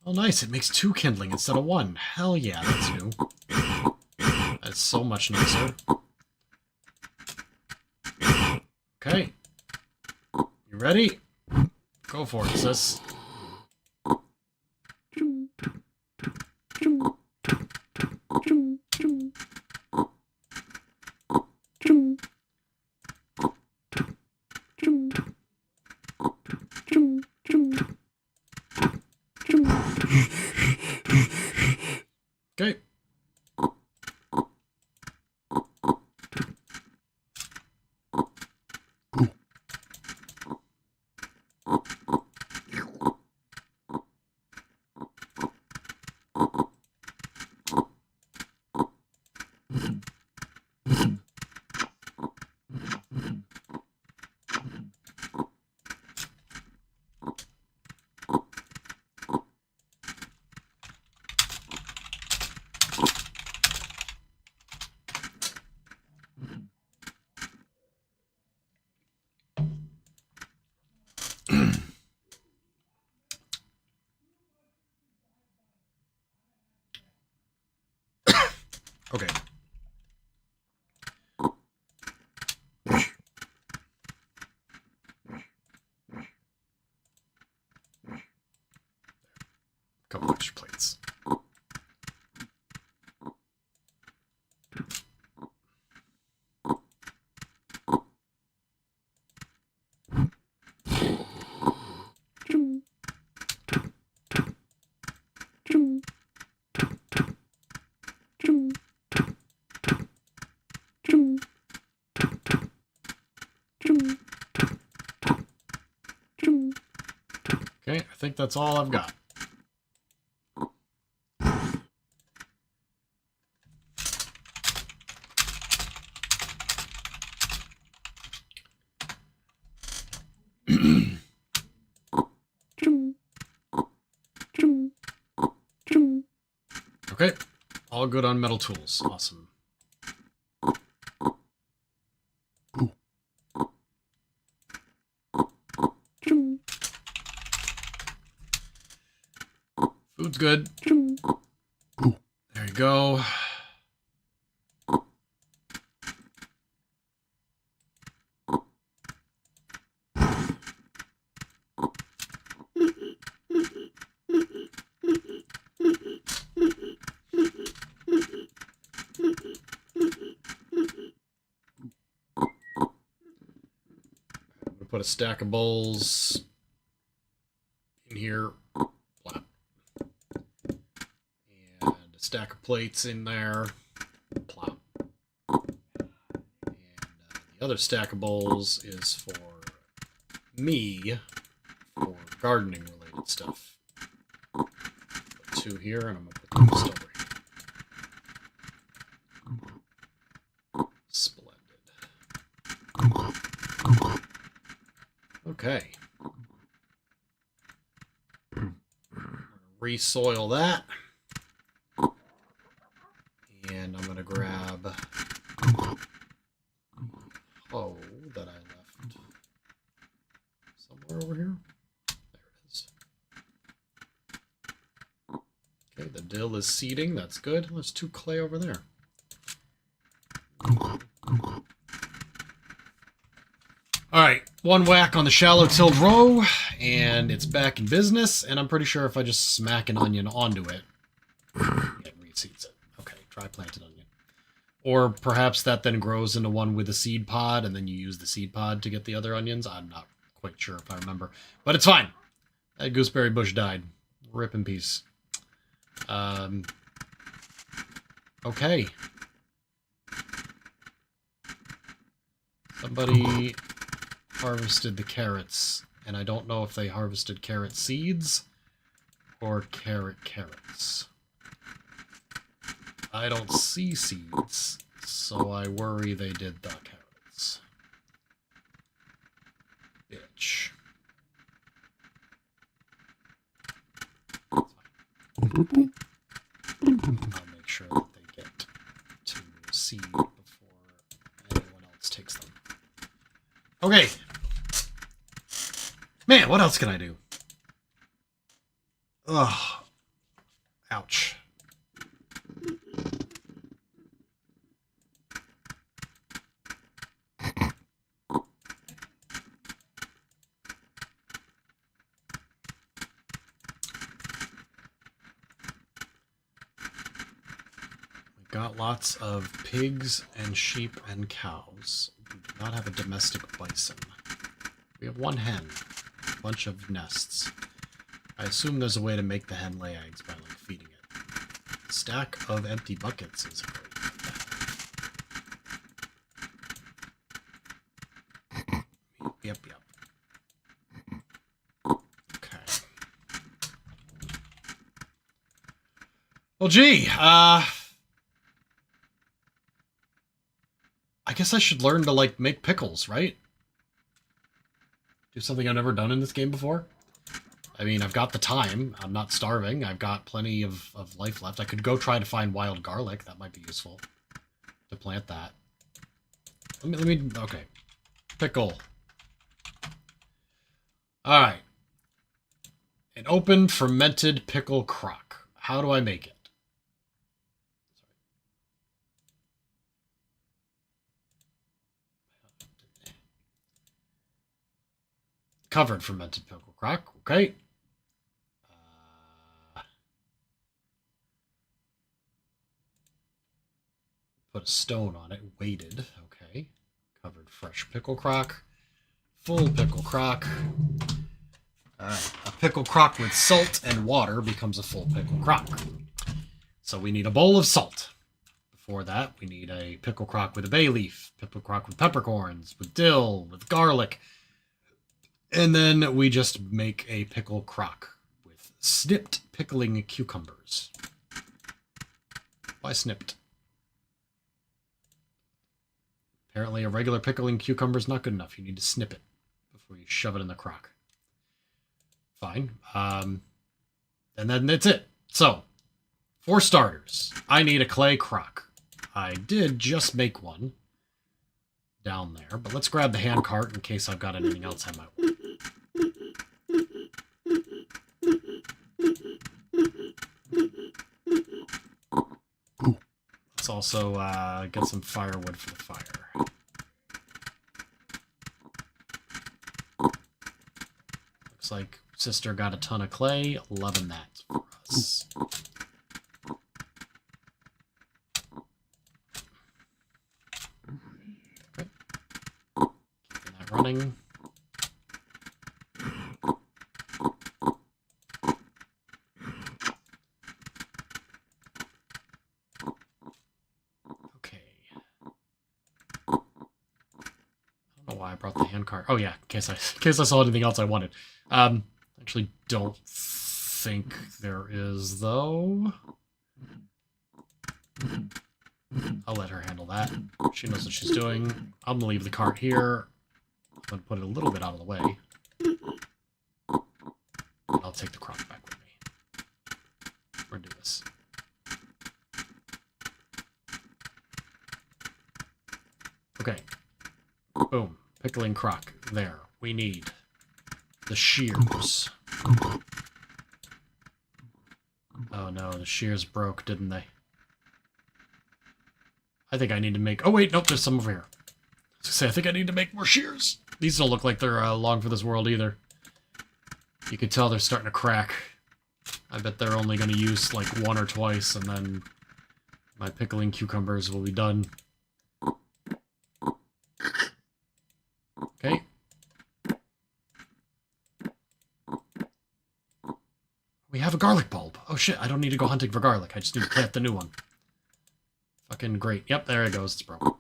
Oh, nice. It makes 2 kindling instead of 1. Hell yeah, that's new. That's so much nicer. Okay. You ready? Go for it, sis. Okay. Okay. Couple extra plates. Okay, I think that's all I've got. Okay, all good on metal tools. Awesome. Food's good. There you go. Put a stack of bowls in here. Plop. And a stack of plates in there. Plop. And the other stack of bowls is for me for gardening related stuff. Put two here, and I'm going to put them just over here. Splendid. Okay. Re-soil that. And I'm going to grab hoe that I left somewhere over here. There it is. Okay, the dill is seeding. That's good. There's 2 clay over there. Alright, 1 whack on the shallow tilled row, and it's back in business, and I'm pretty sure if I just smack an onion onto it, it reseeds it. Okay, dry planted onion. Or perhaps that then grows into one with a seed pod, and then you use the seed pod to get the other onions. I'm not quite sure if I remember. But it's fine. That gooseberry bush died. Rip in peace. Okay. Somebody harvested the carrots, and I don't know if they harvested carrot seeds or carrots. I don't see seeds, so I worry they did the carrots. Bitch. I'll make sure that they get to seed before anyone else takes them. Okay. Man, what else can I do? Ugh. Ouch. We've got lots of pigs and sheep and cows. We do not have a domestic bison. We have 1 hen. A bunch of nests. I assume there's a way to make the hen lay eggs by, like, feeding it. A stack of empty buckets is a great thing. Yep. Okay. Well, gee, I guess I should learn to, like, make pickles, right? Do something I've never done in this game before. I mean, I've got the time. I'm not starving. I've got plenty of life left. I could go try to find wild garlic. That might be useful. To plant that. Okay. Pickle. Alright. An open fermented pickle crock. How do I make it? covered fermented pickle crock. Okay. Put a stone on it. Weighted. Okay. Covered fresh pickle crock. Full pickle crock. Alright. A pickle crock with salt and water becomes a full pickle crock. So we need a bowl of salt. Before that, we need a pickle crock with a bay leaf, pickle crock with peppercorns, with dill, with garlic. And then we just make a pickle crock with snipped pickling cucumbers. Why snipped? Apparently a regular pickling cucumber is not good enough. You need to snip it before you shove it in the crock. Fine. And then that's it. So, for starters, I need a clay crock. I did just make one down there, but let's grab the hand cart in case I've got anything else I might want. Let's also get some firewood for the fire. Looks like sister got a ton of clay. Loving that for us. Okay. Keeping that running. I brought the handcart. Oh yeah, in case I saw anything else I wanted. Actually don't think there is though. I'll let her handle that. She knows what she's doing. I'm gonna leave the cart here. I'm gonna put it a little bit out of the way. And I'll take the crock back with me. We're gonna do this. Okay. Boom. Pickling crock. There. We need the shears. Oh no, the shears broke, didn't they? I think I need to make... Oh wait, nope, there's some over here. I was gonna say, I think I need to make more shears. These don't look like they're long for this world either. You can tell they're starting to crack. I bet they're only going to use like one or twice, and then my pickling cucumbers will be done. Okay. We have a garlic bulb. Oh shit, I don't need to go hunting for garlic. I just need to plant the new one. Fucking great. Yep, there it goes. It's broken.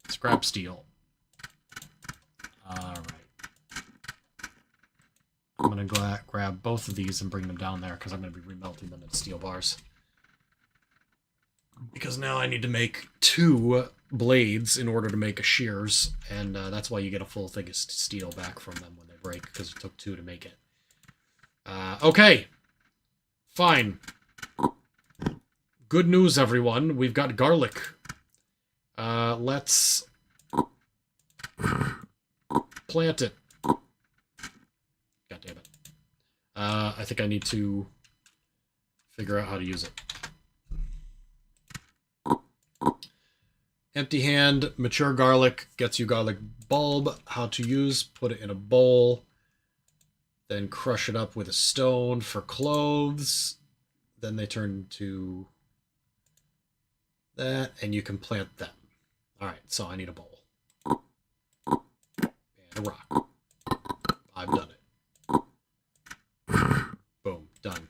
Scrap steel. Alright. I'm gonna grab both of these and bring them down there, because I'm gonna be remelting them in steel bars. Because now I need to make 2 blades in order to make a shears, and that's why you get a full thing of steel back from them when they break, because it took 2 to make it. Okay. Fine. Good news, everyone. We've got garlic. Let's plant it. God damn it. I think I need to figure out how to use it. Empty hand, mature garlic, gets you garlic bulb. How to use, put it in a bowl. Then crush it up with a stone for cloves. Then they turn to that, and you can plant them. Alright, so I need a bowl. And a rock. I've done it. Boom, done.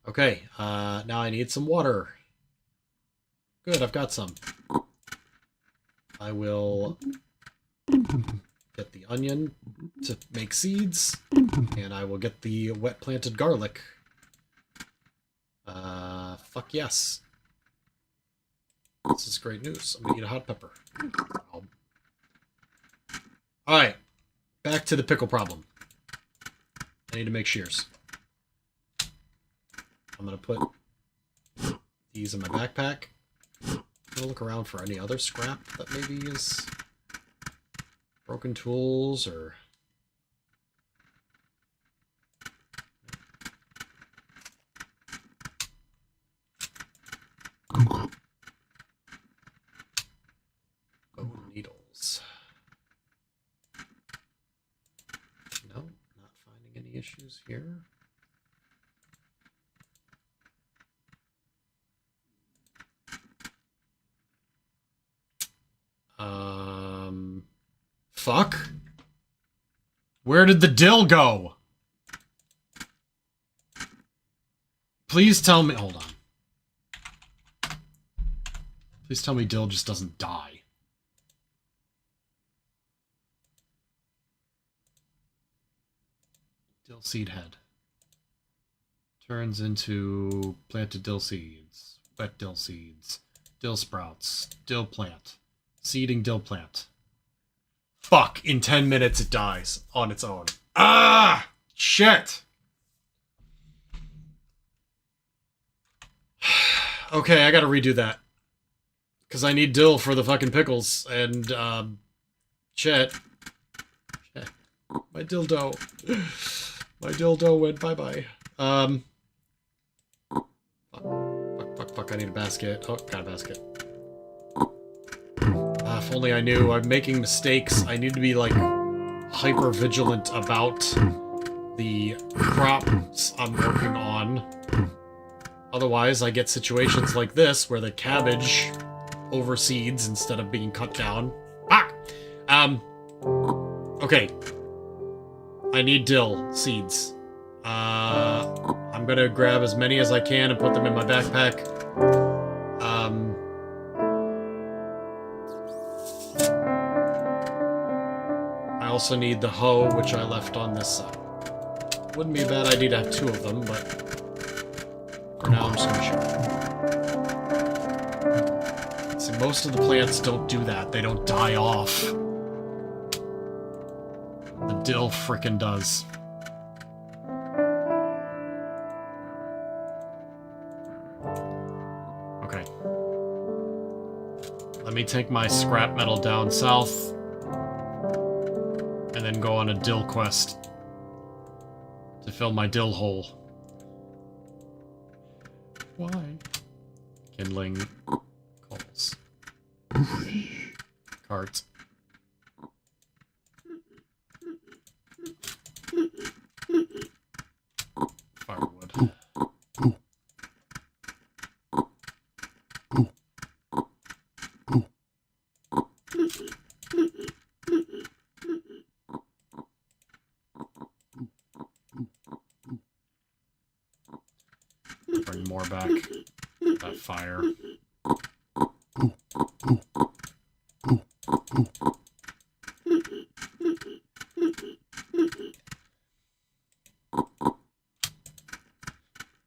Okay, now I need some water. Good, I've got some. I will get the onion to make seeds, and I will get the wet planted garlic. Fuck yes. This is great news. I'm gonna eat a hot pepper. Alright, back to the pickle problem. I need to make shears. I'm gonna put these in my backpack. I'll look around for any other scrap that maybe is broken tools or... Bone needles. issues here? Fuck? Where did the dill go? Please tell me... Hold on. Please tell me dill just doesn't die. Dill seed head. Turns into planted dill seeds. Wet dill seeds. Dill sprouts. Dill plant. Seeding dill plant. Fuck, in 10 minutes it dies on its own. Ah! Shit! Okay, I gotta redo that. Because I need dill for the fucking pickles, and, shit. Shit. My dildo. My dildo went bye-bye. Fuck, I need a basket. Oh, got a basket. If only I knew. I'm making mistakes. I need to be, like, hyper-vigilant about the crops I'm working on. Otherwise, I get situations like this, where the cabbage overseeds instead of being cut down. Ah! Okay. I need dill seeds. I'm gonna grab as many as I can and put them in my backpack. I also need the hoe, which I left on this side. Wouldn't be a bad idea to have 2 of them, but for now I'm just gonna shoot. See, most of the plants don't do that. They don't die off. The dill frickin' does. Okay. Let me take my scrap metal down south. And then go on a dill quest to fill my dill hole. Why? Kindling coals. Carts. Firewood. Bring more back. That fire.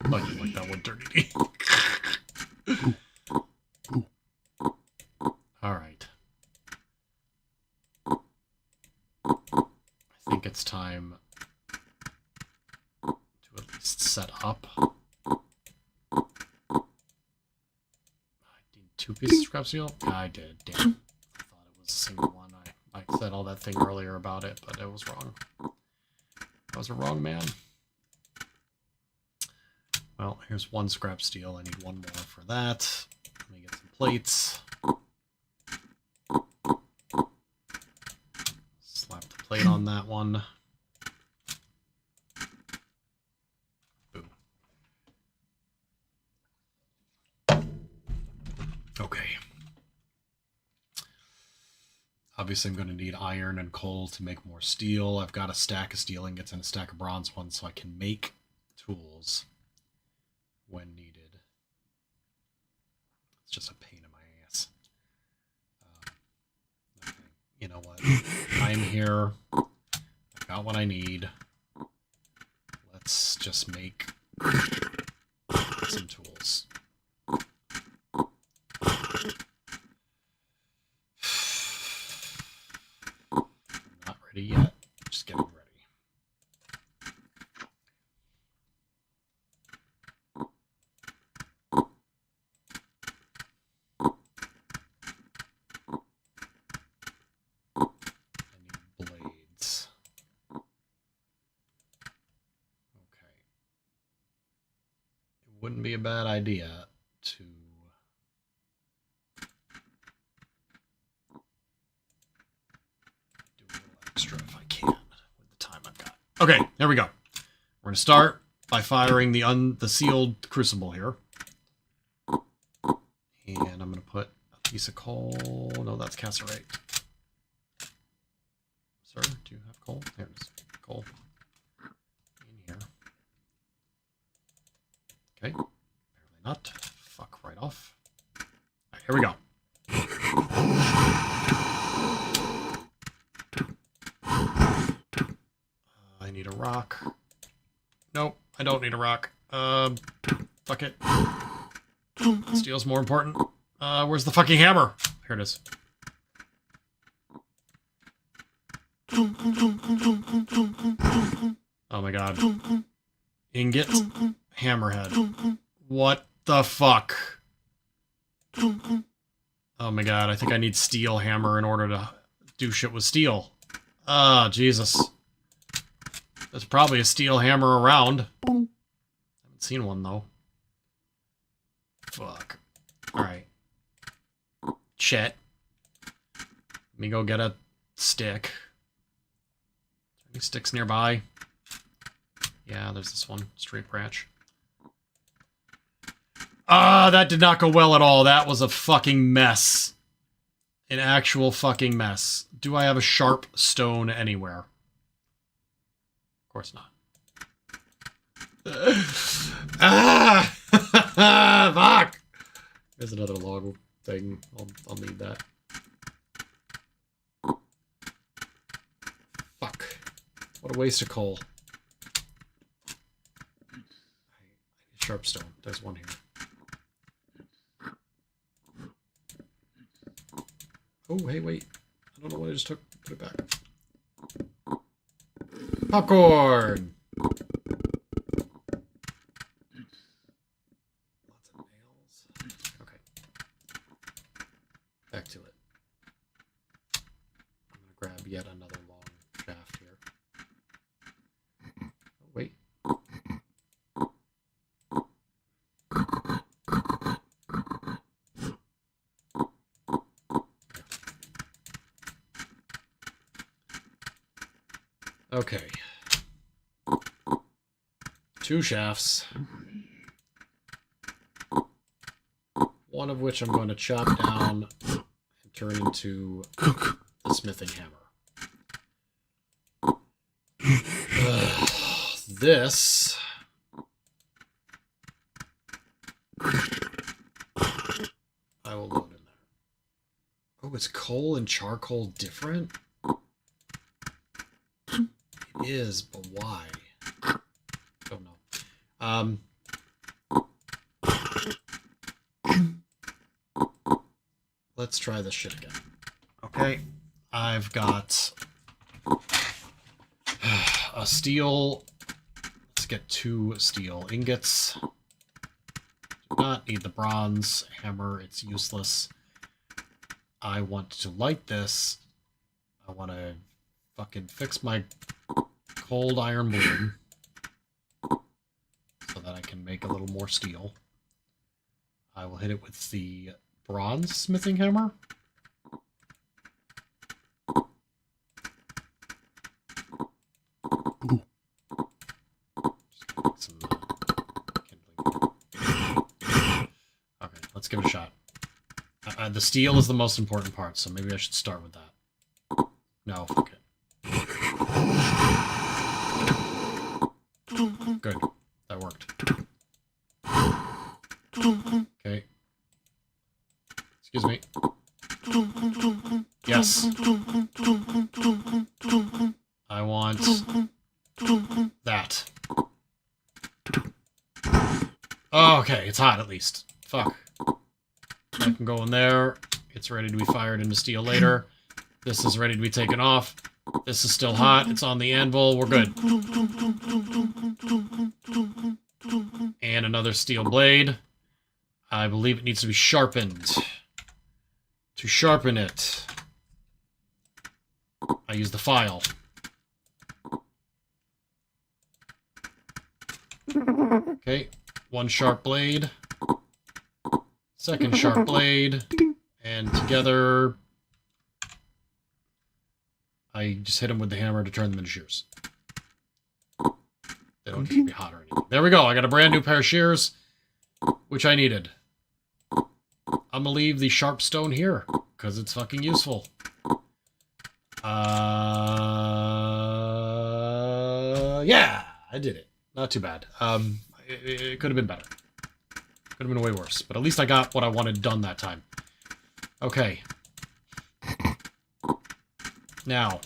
Like you like that one, Dirty D. Alright. I think it's time to at least set up. I need 2 pieces of scrap steel? I did, damn. I thought it was a single one. I said all that thing earlier about it, but it was wrong. I was a wrong man. Well, here's 1 scrap steel. I need 1 more for that. Let me get some plates. Slap the plate on that one. Boom. Okay. Obviously, I'm going to need iron and coal to make more steel. I've got a stack of steel ingots and a stack of bronze ones, so I can make tools when needed. It's just a pain in my ass. Okay. You know what? I'm here. I've got what I need. Let's just make some tools. Not ready yet. Just getting ready. Blades. Okay. It wouldn't be a bad idea to do a little extra if I can with the time I've got. Okay, there we go. We're going to start by firing the sealed crucible here. And I'm going to put a piece of coal. No, that's cassiterite. Sir, do you have coal? There it is. Coal. In here. Okay. Apparently not. Fuck right off. Alright, here we go. I need a rock. Nope, I don't need a rock. Fuck it. Steel's more important. Where's the fucking hammer? Here it is. Oh my god. Ingot. Hammerhead. What the fuck? Oh my god, I think I need steel hammer in order to do shit with steel. Ah, Jesus. There's probably a steel hammer around. Haven't seen one, though. Fuck. Alright. Shit. Let me go get a stick. Any sticks nearby? Yeah, there's this one. Straight branch. Ah, that did not go well at all. That was a fucking mess. An actual fucking mess. Do I have a sharp stone anywhere? Of course not. Ah! Fuck! There's another log thing. I'll need that. Fuck. What a waste of coal. I need sharp stone. There's one here. Oh, hey, wait. I don't know what I just took. Put it back. Popcorn! Lots of nails. Okay. Back to it. I'm gonna grab yet another long shaft here. Oh, wait. Okay. 2 shafts. One of which I'm going to chop down and turn into the smithing hammer. This... I will load in there. Oh, is coal and charcoal different? It is, but why? Don't know. Let's try this shit again. Okay, I've got a steel. Let's get 2 steel ingots. Do not need the bronze hammer, it's useless. I want to light this. I want to fucking fix my cold iron balloon so that I can make a little more steel. I will hit it with the bronze smithing hammer. Some kindling. Okay, let's give it a shot. The steel is the most important part, so maybe I should start with that. No, fuck it. Good. That worked. Okay. Excuse me. Yes. I want that. Oh, okay, it's hot at least. Fuck. I can go in there. It's ready to be fired into steel later. This is ready to be taken off. This is still hot. It's on the anvil. We're good. And another steel blade. I believe it needs to be sharpened. To sharpen it, I use the file. Okay, 1 sharp blade. 2nd sharp blade. And together... I just hit them with the hammer to turn them into shears. They don't it should be hot or anything. There we go. I got a brand new pair of shears, which I needed. I'm gonna leave the sharp stone here, because it's fucking useful. Yeah, I did it. Not too bad. It could have been better. Could have been way worse, but at least I got what I wanted done that time. Okay. Now.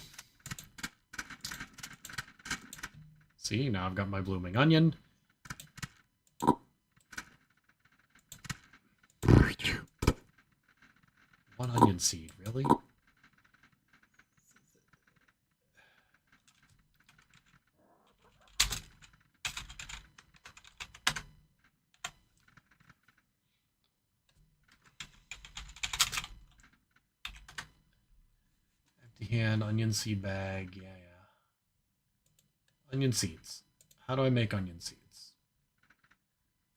See, now I've got my blooming onion. One onion seed, really? Empty hand, onion seed bag, yeah. Onion seeds. How do I make onion seeds?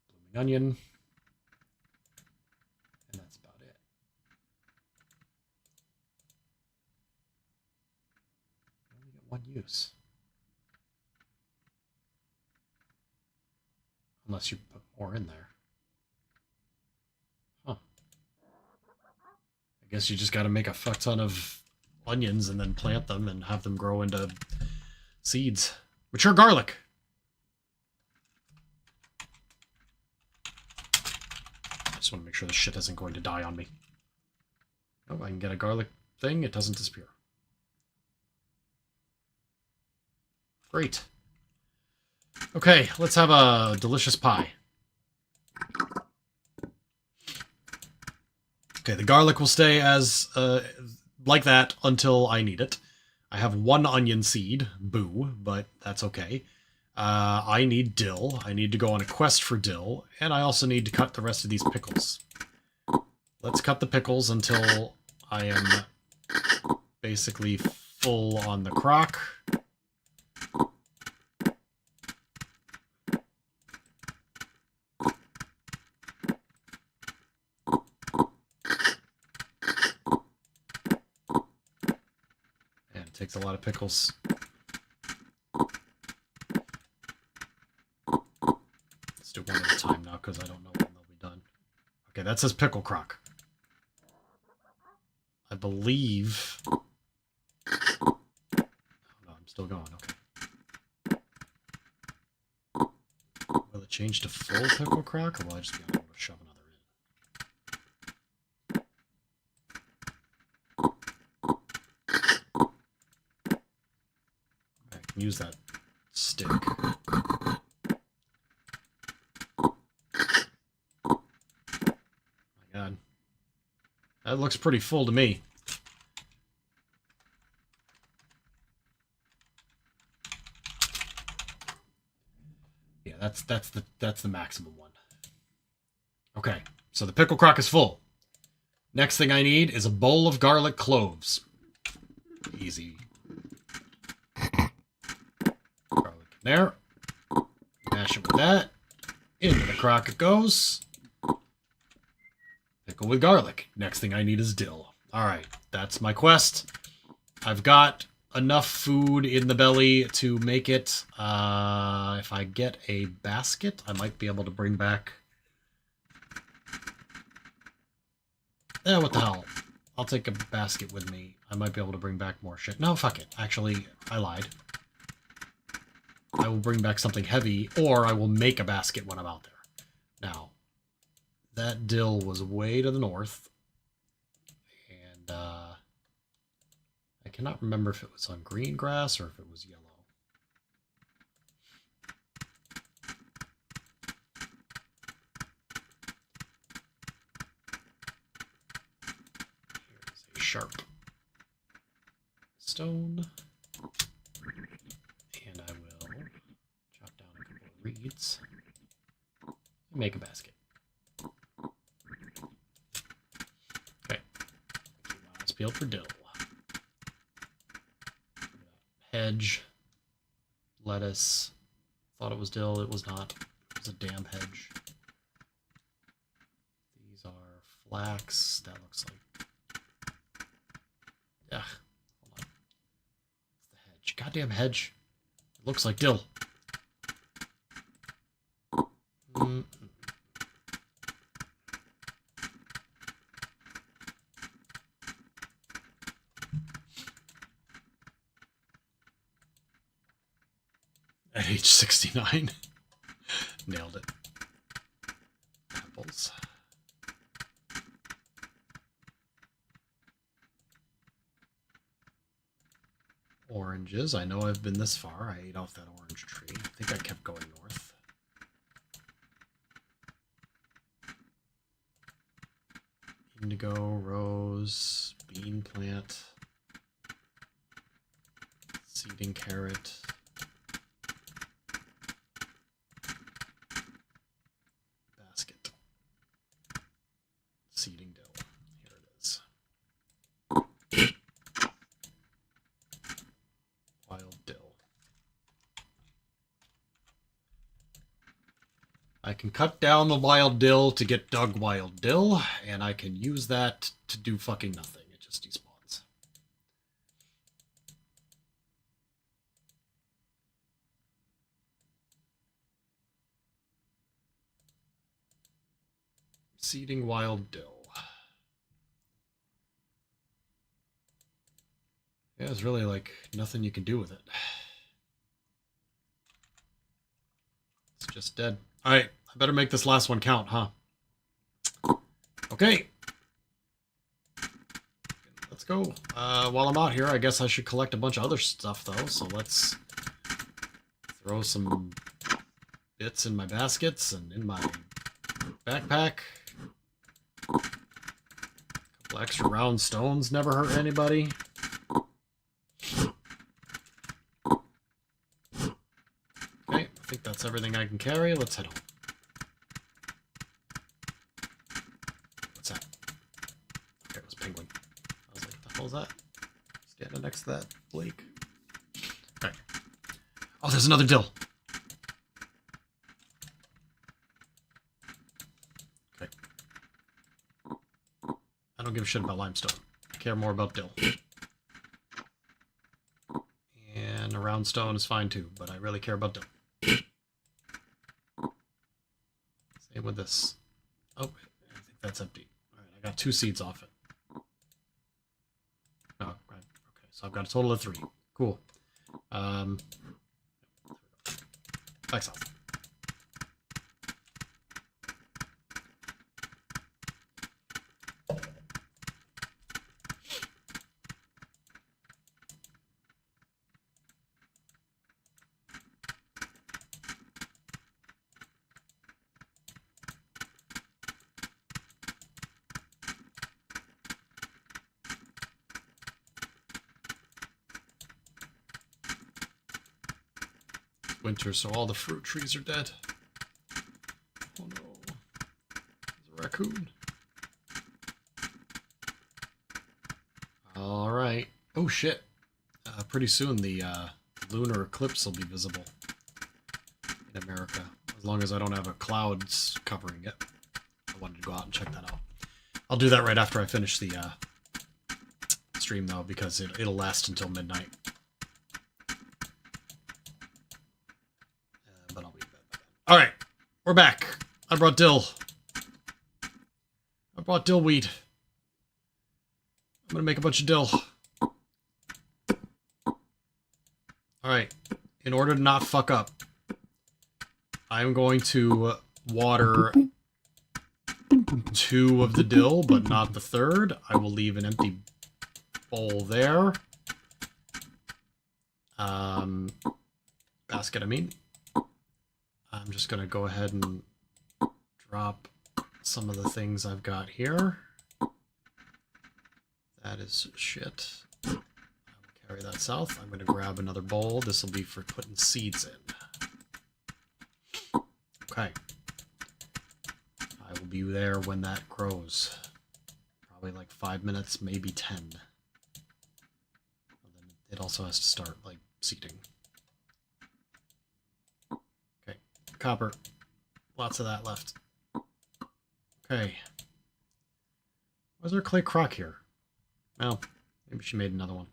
Blooming onion. And that's about it. I only get one use. Unless you put more in there. Huh. I guess you just gotta make a fuck ton of onions and then plant them and have them grow into seeds. Mature garlic. I just want to make sure this shit isn't going to die on me. Oh, I can get a garlic thing. It doesn't disappear. Great. Okay, let's have a delicious pie. Okay, the garlic will stay as like that until I need it. I have one onion seed, boo, but that's okay. I need dill. I need to go on a quest for dill, and I also need to cut the rest of these pickles. Let's cut the pickles until I am basically full on the crock. Takes a lot of pickles. Let's do one at a time now, because I don't know when they'll be done. Okay, that says pickle crock. I believe... Oh, no, I'm still going, okay. Will it change to full pickle crock, or will I just be able to shove another in? Use that stick. Oh my god. That looks pretty full to me. Yeah, that's the maximum one. Okay, so the pickle crock is full. Next thing I need is a bowl of garlic cloves. Easy. There. Mash it with that. Into the crock it goes. Pickle with garlic. Next thing I need is dill. Alright, that's my quest. I've got enough food in the belly to make it. If I get a basket, I might be able to bring back... what the hell. I'll take a basket with me. I might be able to bring back more shit. No, fuck it. Actually, I lied. I will bring back something heavy, or I will make a basket when I'm out there. Now, that dill was way to the north, and I cannot remember if it was on green grass or if it was yellow. Here's a sharp stone. And I will chop down a couple of reeds and make a basket. Okay. Let's peel for dill. Hedge. Lettuce. Thought it was dill. It was not. It was a damn hedge. These are flax. That looks like... Ugh. Hold on. It's the hedge. Goddamn hedge. It looks like dill. At age 69. Nailed it. Apples. Oranges. I know I've been this far. I ate off that orange tree. I think I kept going north. Indigo, rose, bean plant, seeding carrot. Basket. Seeding dill. Here it is. Wild dill. I can cut down the wild dill to get dug wild dill, and I can use that to do fucking nothing. It just despawns. Seeding wild dill. Yeah, there's really like nothing you can do with it. It's just dead. Alright, I better make this last one count, huh? Okay. Let's go. While I'm out here, I guess I should collect a bunch of other stuff, though. So let's throw some bits in my baskets and in my backpack. A couple extra round stones never hurt anybody. Okay, I think that's everything I can carry. Let's head home. What's that? Okay, it was penguin. I was like, what the hell is that? Standing next to that lake. Okay. Oh, there's another dill. Okay. I don't give a shit about limestone. I care more about dill. And a round stone is fine too, but I really care about dill. Same with this. Oh, I think that's empty. Alright, I got 2 seeds off it. Oh, right. Okay, so I've got a total of 3. Cool. Back south. Winter, so all the fruit trees are dead. Oh no. There's a raccoon. Alright. Oh shit. Pretty soon the lunar eclipse will be visible in America. As long as I don't have a clouds covering it. I wanted to go out and check that out. I'll do that right after I finish the stream though, because it'll last until midnight. But I'll be in bed by then. Alright, we're back. I brought dill. I brought dill weed. I'm gonna make a bunch of dill. Alright, in order to not fuck up, I'm going to water 2 of the dill, but not the 3rd. I will leave an empty bowl there. Basket, I mean. I'm just going to go ahead and drop some of the things I've got here. That is shit. I will carry that south. I'm going to grab another bowl. This will be for putting seeds in. Okay. I will be there when that grows. Probably like 5 minutes, maybe 10. And then it also has to start, like, seeding. Okay. Copper. Lots of that left. Okay. Why is there a clay crock here? Well, maybe she made another one.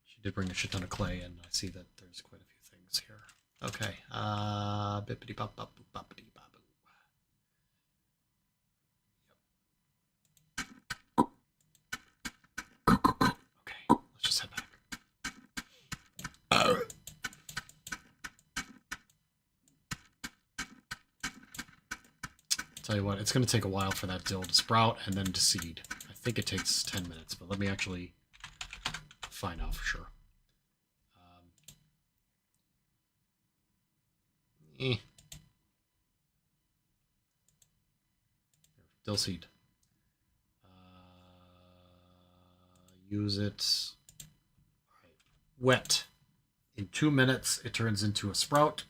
She did bring a shit ton of clay, and I see that there's quite a few things here. Okay. Bippity bop bop boop boppity bop boo. Okay, let's just head back. Tell you what, it's going to take a while for that dill to sprout and then to seed. I think it takes 10 minutes, but let me actually find out for sure. Dill seed. Use it. All right. Wet. In 2 minutes, it turns into a sprout.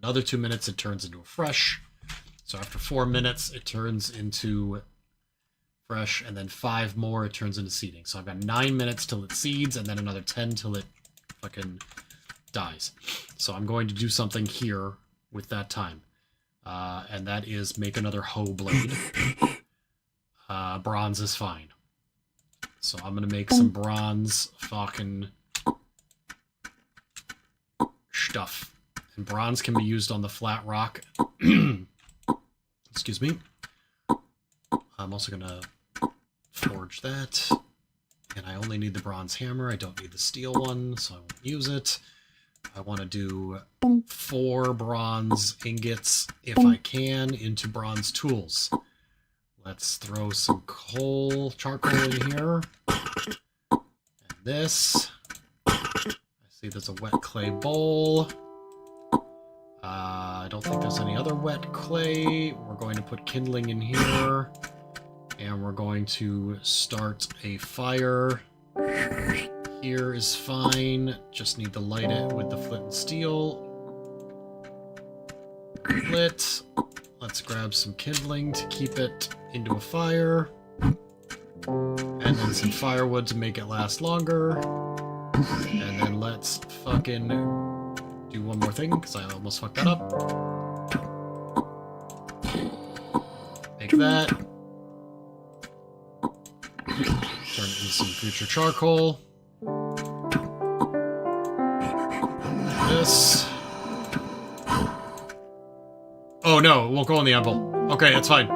Another 2 minutes, it turns into a fresh. So after 4 minutes, it turns into fresh, and then 5 more, it turns into seeding. So I've got 9 minutes till it seeds, and then another 10 till it fucking dies. So I'm going to do something here with that time. And that is make another hoe blade. Bronze is fine. So I'm going to make some bronze fucking stuff. And bronze can be used on the flat rock. Excuse me. I'm also going to forge that. And I only need the bronze hammer. I don't need the steel one, so I won't use it. I want to do 4 bronze ingots, if I can, into bronze tools. Let's throw some charcoal in here. And this. I see there's a wet clay bowl. I don't think there's any other wet clay. We're going to put kindling in here. And we're going to start a fire. Here is fine. Just need to light it with the flint and steel. Lit. Let's grab some kindling to keep it into a fire. And then some firewood to make it last longer. And then let's fucking do one more thing, because I almost fucked that up. Make that. Turn it into some future charcoal. This. Oh no, it won't go on the anvil. Okay, that's fine.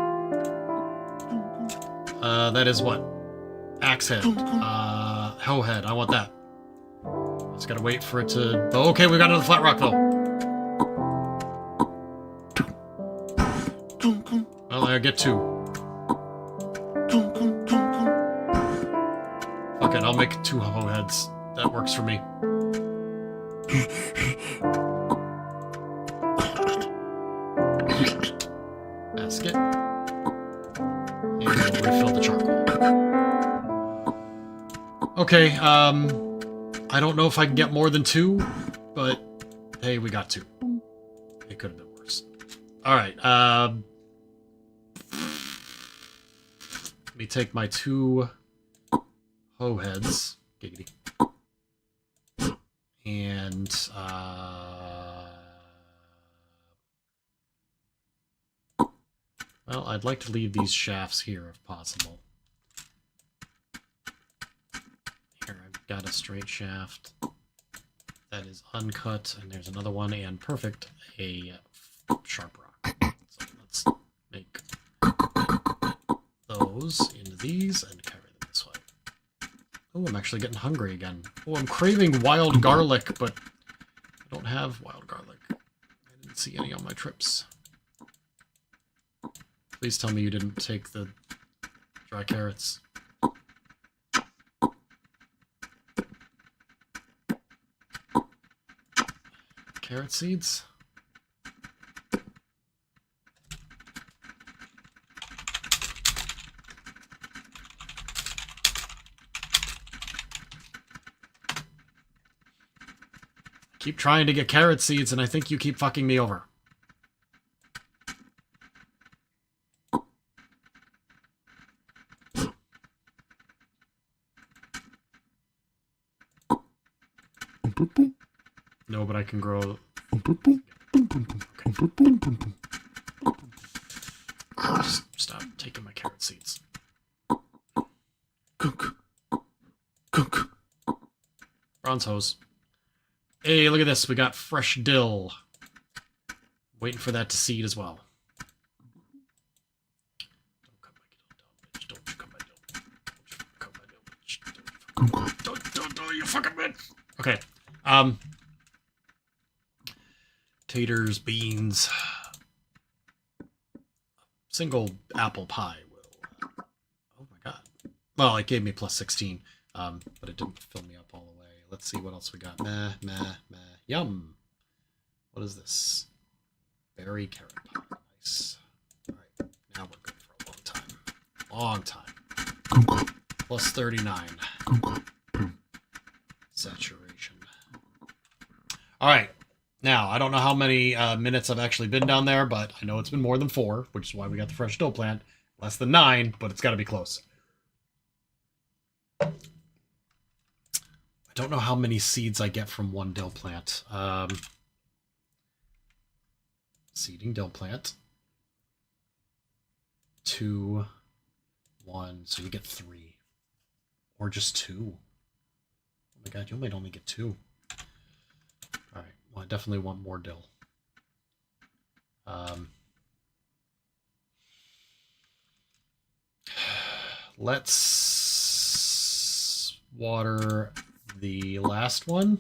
That is what? Axe head. Hoe head, I want that. Just gotta wait for it to... Oh, okay, we got another flat rock, though. Well, I get 2. Fuck it, I'll make 2 hoe heads. That works for me. Basket. And we'll refill the charcoal. Okay, I don't know if I can get more than 2, but hey, we got 2. It could have been worse. Alright, let me take my 2 hoe heads. Giggity. And, well, I'd like to leave these shafts here if possible. Here, I've got a straight shaft that is uncut, and there's another one, and perfect, a sharp rock. So let's make those into these and carry them this way. Oh, I'm actually getting hungry again. Oh, I'm craving wild garlic, but I don't have wild garlic. I didn't see any on my trips. Please tell me you didn't take the dry carrots. Carrot seeds? Keep trying to get carrot seeds, and I think you keep fucking me over. No, but I can grow... Okay. Just stop taking my carrot seeds. Bronze hose. Hey, look at this. We got fresh dill. Waiting for that to seed as well. Don't cut my dill, bitch. Don't cut my dill. Don't you fucking bitch. Okay. Taters, beans. Single apple pie will. Oh my god. Well, it gave me plus 16, but it didn't fill me up all the way. Let's see what else we got. Meh. Yum. What is this? Berry carrot pie. Nice. Alright, now we're good for a long time. Long time. Plus 39. Saturation. Alright. Now, I don't know how many minutes I've actually been down there, but I know it's been more than 4, which is why we got the fresh dill plant. Less than 9, but it's got to be close. I don't know how many seeds I get from one dill plant. Seeding dill plant. 2, 1, so you get 3. Or just 2. Oh my god, you might only get 2. Alright, well I definitely want more dill. Let's water the last one.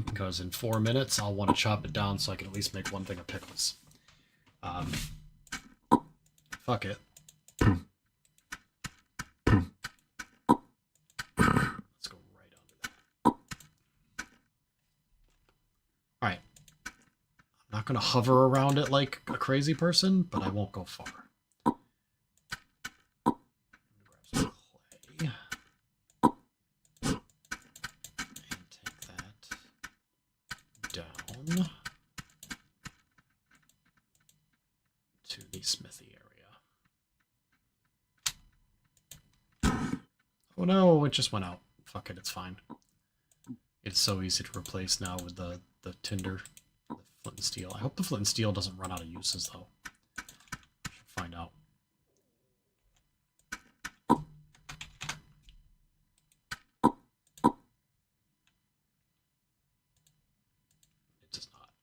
Because in 4 minutes, I'll want to chop it down so I can at least make one thing of pickles. Fuck it. Let's go right onto that. Alright. I'm not going to hover around it like a crazy person, but I won't go far. To the smithy area. Oh no, it just went out. Fuck it, it's fine. It's so easy to replace now with the tinder, the flint and steel. I hope the flint and steel doesn't run out of uses though. Should find out.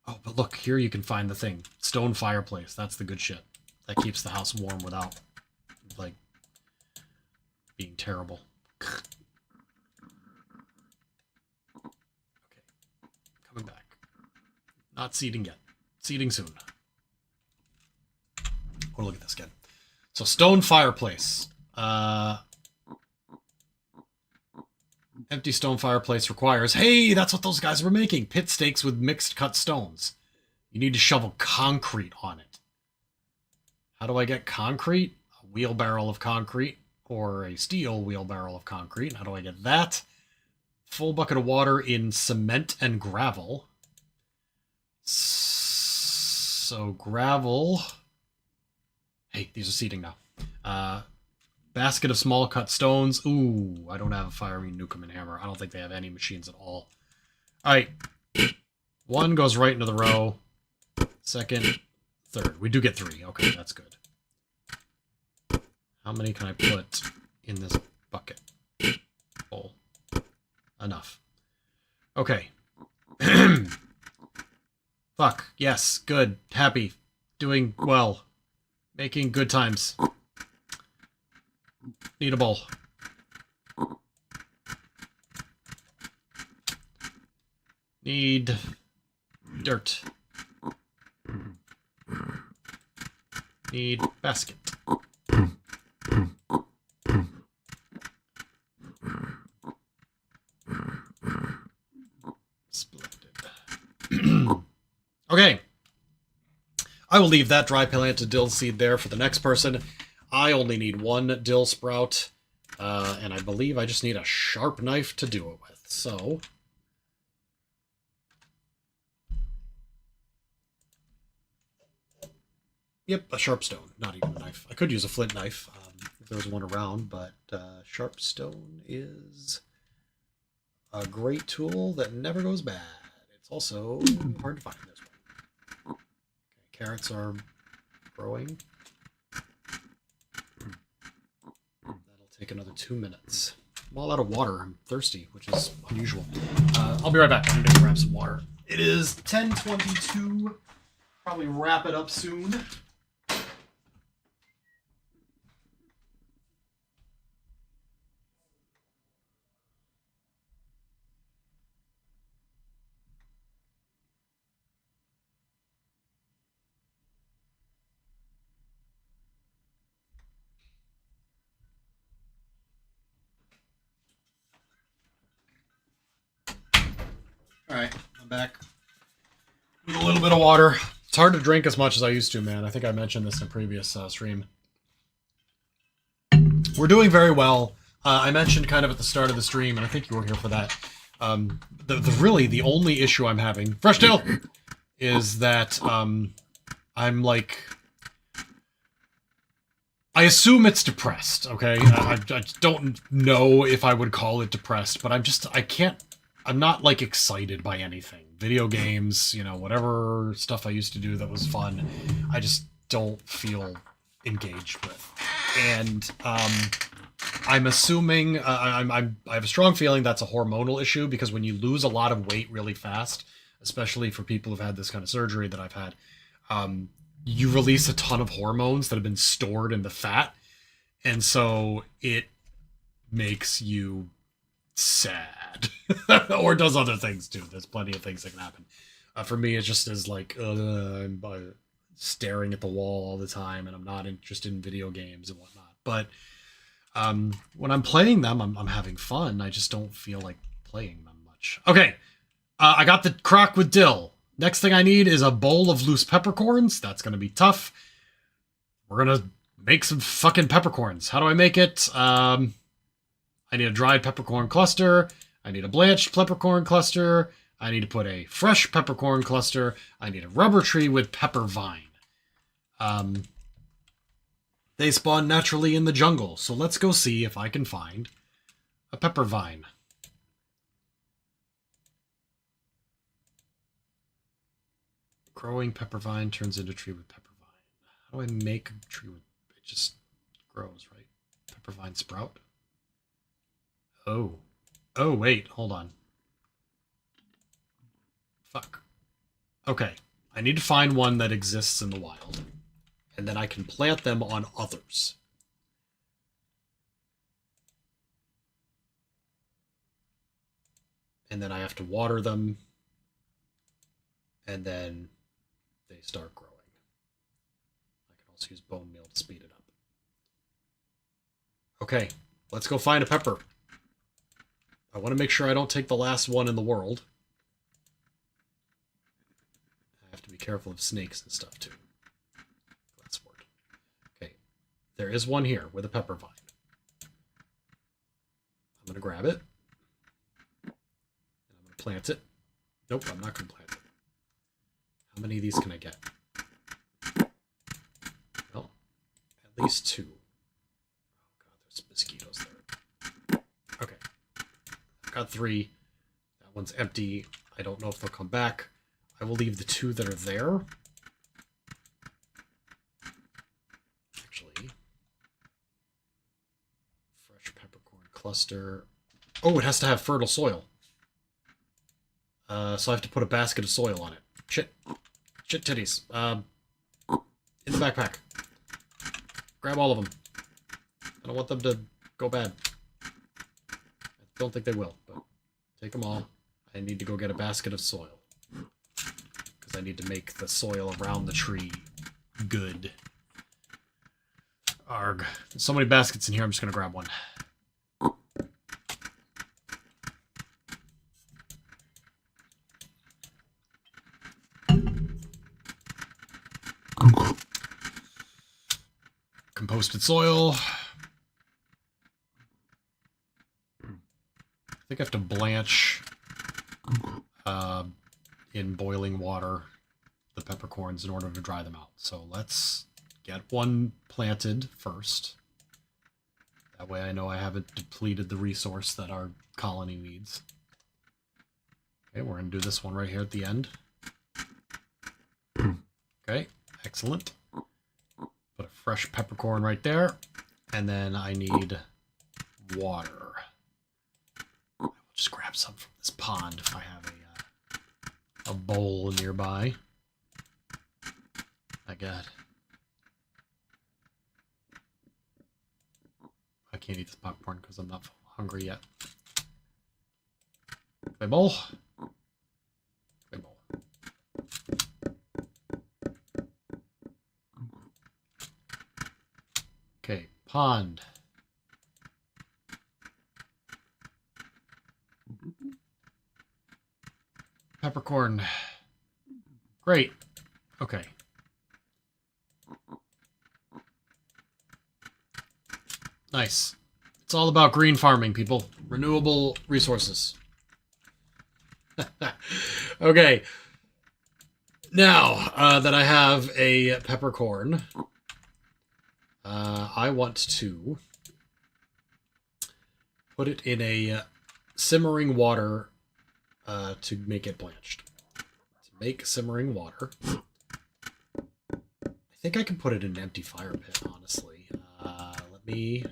Oh, but look, here you can find the thing. Stone fireplace. That's the good shit. That keeps the house warm without, like, being terrible. Okay. Coming back. Not seeding yet. Seeding soon. Oh, look at this again. So, stone fireplace. Empty stone fireplace requires... Hey, that's what those guys were making. Pit stakes with mixed cut stones. You need to shovel concrete on it. How do I get concrete? A wheelbarrow of concrete. Or a steel wheelbarrow of concrete. How do I get that? Full bucket of water in cement and gravel. So, gravel... Hey, these are seeding now. Basket of small cut stones. Ooh, I don't have a firing Newcomen hammer. I don't think they have any machines at all. Alright. 1 goes right into the row. 2nd, 3rd. We do get 3. Okay, that's good. How many can I put in this bucket? Full. Enough. Okay. Fuck. Yes. Good. Happy. Doing well. Making good times. Need a bowl. Need dirt. Need basket. Splendid. Okay. I will leave that dry planted dill seed there for the next person. I only need 1 dill sprout, and I believe I just need a sharp knife to do it with. So, yep, a sharp stone, not even a knife. I could use a flint knife if there was one around, but sharp stone is a great tool that never goes bad. It's also hard to find this one. Okay, carrots are growing. That'll take another 2 minutes. I'm all out of water. I'm thirsty, which is unusual. I'll be right back. I'm gonna grab some water. It is 10:22. Probably wrap it up soon. Alright, I'm back. With a little bit of water. It's hard to drink as much as I used to, man. I think I mentioned this in a previous stream. We're doing very well. I mentioned kind of at the start of the stream, and I think you were here for that. Really, the only issue I'm having, fresh tail, is that I'm like... I assume it's depressed, okay? I don't know if I would call it depressed, but I'm not, like, excited by anything. Video games, you know, whatever stuff I used to do that was fun, I just don't feel engaged with. And, I'm assuming, I have a strong feeling that's a hormonal issue, because when you lose a lot of weight really fast, especially for people who've had this kind of surgery that I've had, you release a ton of hormones that have been stored in the fat, and so it makes you sad. Or does other things too. There's plenty of things that can happen. For me, it just is like, I'm staring at the wall all the time, and I'm not interested in video games and whatnot. But when I'm playing them, I'm having fun. I just don't feel like playing them much. Okay, I got the crock with dill. Next thing I need is a bowl of loose peppercorns. That's going to be tough. We're going to make some fucking peppercorns. How do I make it? I need a dried peppercorn cluster. I need a blanched peppercorn cluster. I need to put a fresh peppercorn cluster. I need a rubber tree with pepper vine. They spawn naturally in the jungle, so let's go see if I can find a pepper vine. Growing pepper vine turns into tree with pepper vine. How do I make a tree with... It just grows, right? Pepper vine sprout? Oh. Oh, wait. Hold on. Fuck. Okay. I need to find one that exists in the wild. And then I can plant them on others. And then I have to water them. And then they start growing. I can also use bone meal to speed it up. Okay, let's go find a pepper. I want to make sure I don't take the last one in the world. I have to be careful of snakes and stuff too. That's word. Okay, there is one here with a pepper vine. I'm going to grab it. And I'm going to plant it. Nope, I'm not going to plant it. How many of these can I get? Well, at least 2. Oh god, there's mosquitoes there. Okay. I've got 3. That one's empty. I don't know if they'll come back. I will leave the 2 that are there. Actually. Fresh peppercorn cluster. Oh, it has to have fertile soil. So I have to put a basket of soil on it. Shit. Shit titties. In the backpack. Grab all of them. I don't want them to go bad. I don't think they will, but take them all. I need to go get a basket of soil. Because I need to make the soil around the tree good. Arg. There's so many baskets in here, I'm just going to grab one. Composted soil. I think I have to blanch in boiling water the peppercorns in order to dry them out. So let's get one planted first. That way I know I haven't depleted the resource that our colony needs. Okay, we're going to do this one right here at the end. Okay, excellent. Put a fresh peppercorn right there. And then I need water. grab some from this pond if I have a bowl nearby. My God. I can't eat this popcorn because I'm not hungry yet. Clay bowl. Clay bowl. Okay, pond. Peppercorn. Great. Okay. Nice. It's all about green farming, people. Renewable resources. Okay. Now that I have a peppercorn, I want to put it in a simmering water to make it blanched. To make simmering water. I think I can put it in an empty fire pit, honestly. Let me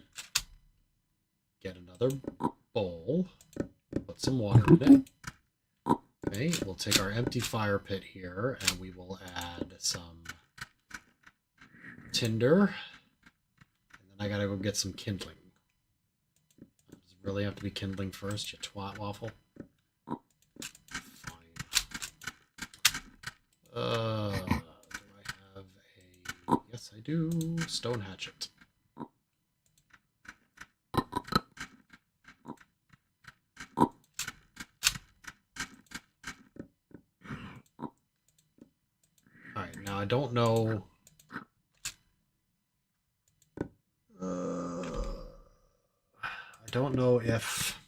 get another bowl. Put some water in it. Okay, we'll take our empty fire pit here, and we will add some tinder. And then I gotta go get some kindling. Does it really have to be kindling first, you twat waffle? Fine. Do I have a... Yes, I do. Stone hatchet. Alright, now I don't know... I don't know if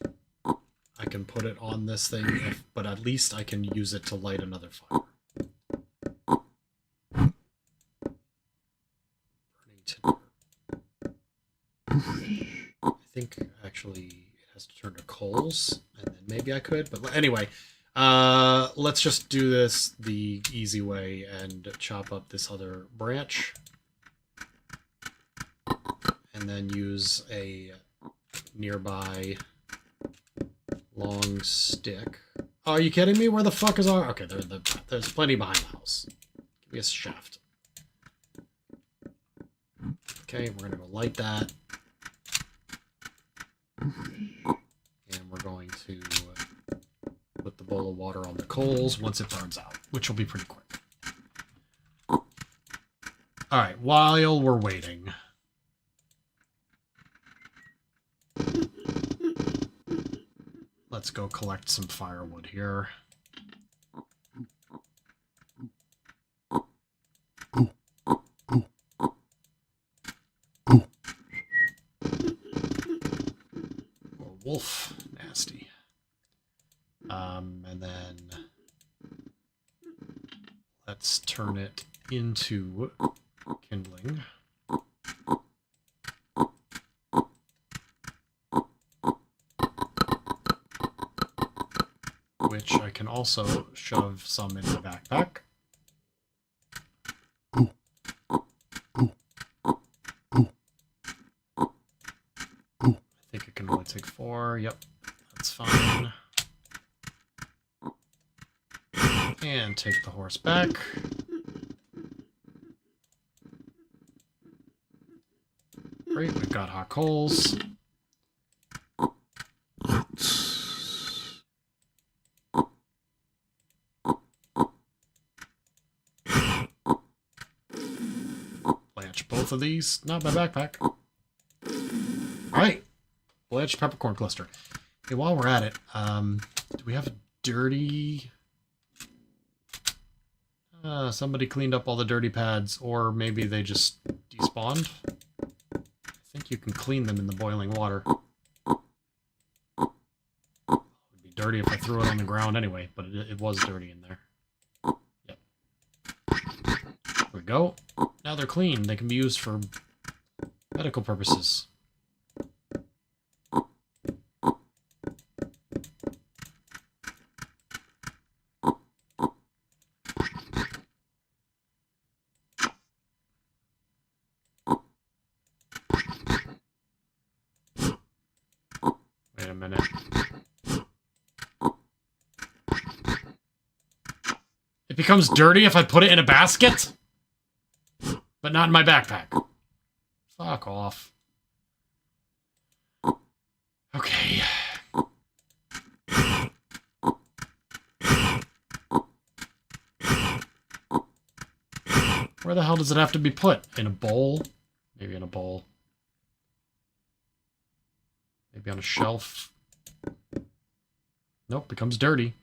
I can put it on this thing, but at least I can use it to light another fire. Burning tinder. I think, actually, it has to turn to coals, and then maybe I could, but anyway... let's just do this the easy way and chop up this other branch. And then use a nearby long stick. Oh, are you kidding me? Where the fuck is our... Okay, there's plenty behind the house. Give me a shaft. Okay, we're gonna go light that. And we're going to... put the bowl of water on the coals once it burns out, which will be pretty quick. Alright, while we're waiting... let's go collect some firewood here. Oh, wolf. Nasty. And then let's turn it into kindling. Which I can also shove some in my backpack. I think it can only take 4. Yep, that's fine. And take the horse back. Great, we've got hot coals. Blanch both of these. Not my backpack. Alright. Blanched peppercorn cluster. Okay, while we're at it, do we have a dirty... somebody cleaned up all the dirty pads, or maybe they just despawned. I think you can clean them in the boiling water. It would be dirty if I threw it on the ground anyway, but it was dirty in there. Yep. There we go. Now they're clean. They can be used for medical purposes. Wait a minute. becomes dirty if I put it in a basket? But not in my backpack. Fuck off. Okay. Where the hell does it have to be put? In a bowl? Maybe in a bowl. Maybe on a shelf. Nope, becomes dirty.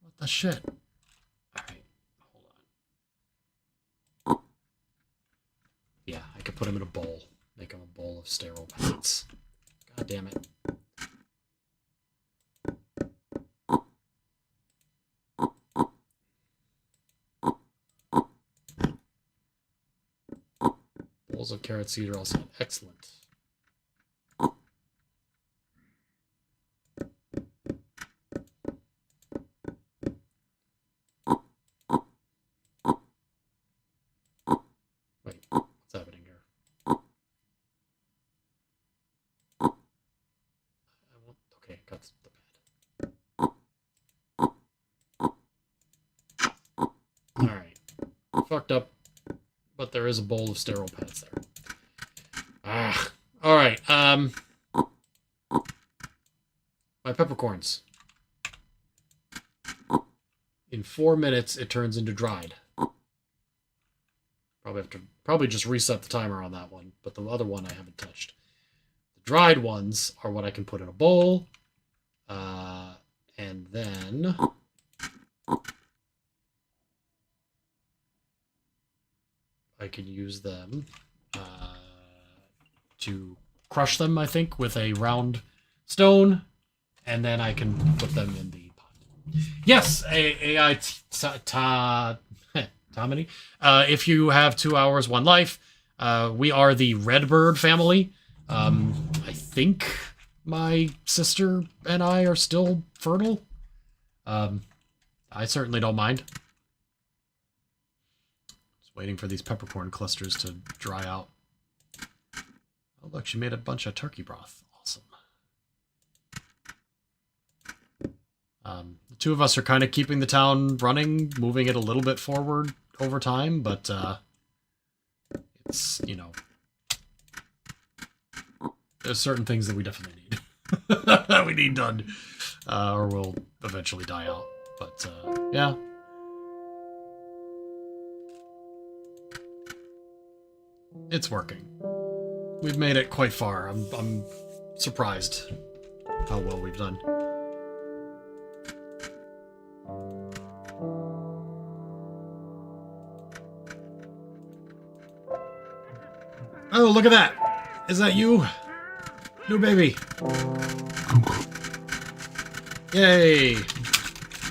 What the shit? Alright, hold on. Yeah, I could put him in a bowl. Make him a bowl of sterile pads. God damn it. Bowls of carrot seed are also excellent. Wait, what's happening here? Okay, got the pad. Alright. Fucked up. But there is a bowl of sterile pads there. Ah. Alright, my peppercorns. In 4 minutes, it turns into dried. Probably just reset the timer on that one, but the other one I haven't touched. The dried ones are what I can put in a bowl, and then I can use them to crush them, I think, with a round stone, and then I can put them in the pot. Yes, AI Tomini. If you have 2 hours, 1 life, we are the Redbird family. I think my sister and I are still fertile. I certainly don't mind. Just waiting for these peppercorn clusters to dry out. Oh, look, she made a bunch of turkey broth. Awesome. The two of us are kind of keeping the town running, moving it a little bit forward over time, but it's, you know, there's certain things that we definitely need. That we need done, or we'll eventually die out. But, yeah. It's working. We've made it quite far. I'm surprised how well we've done. Oh, look at that! Is that you? New baby. Yay!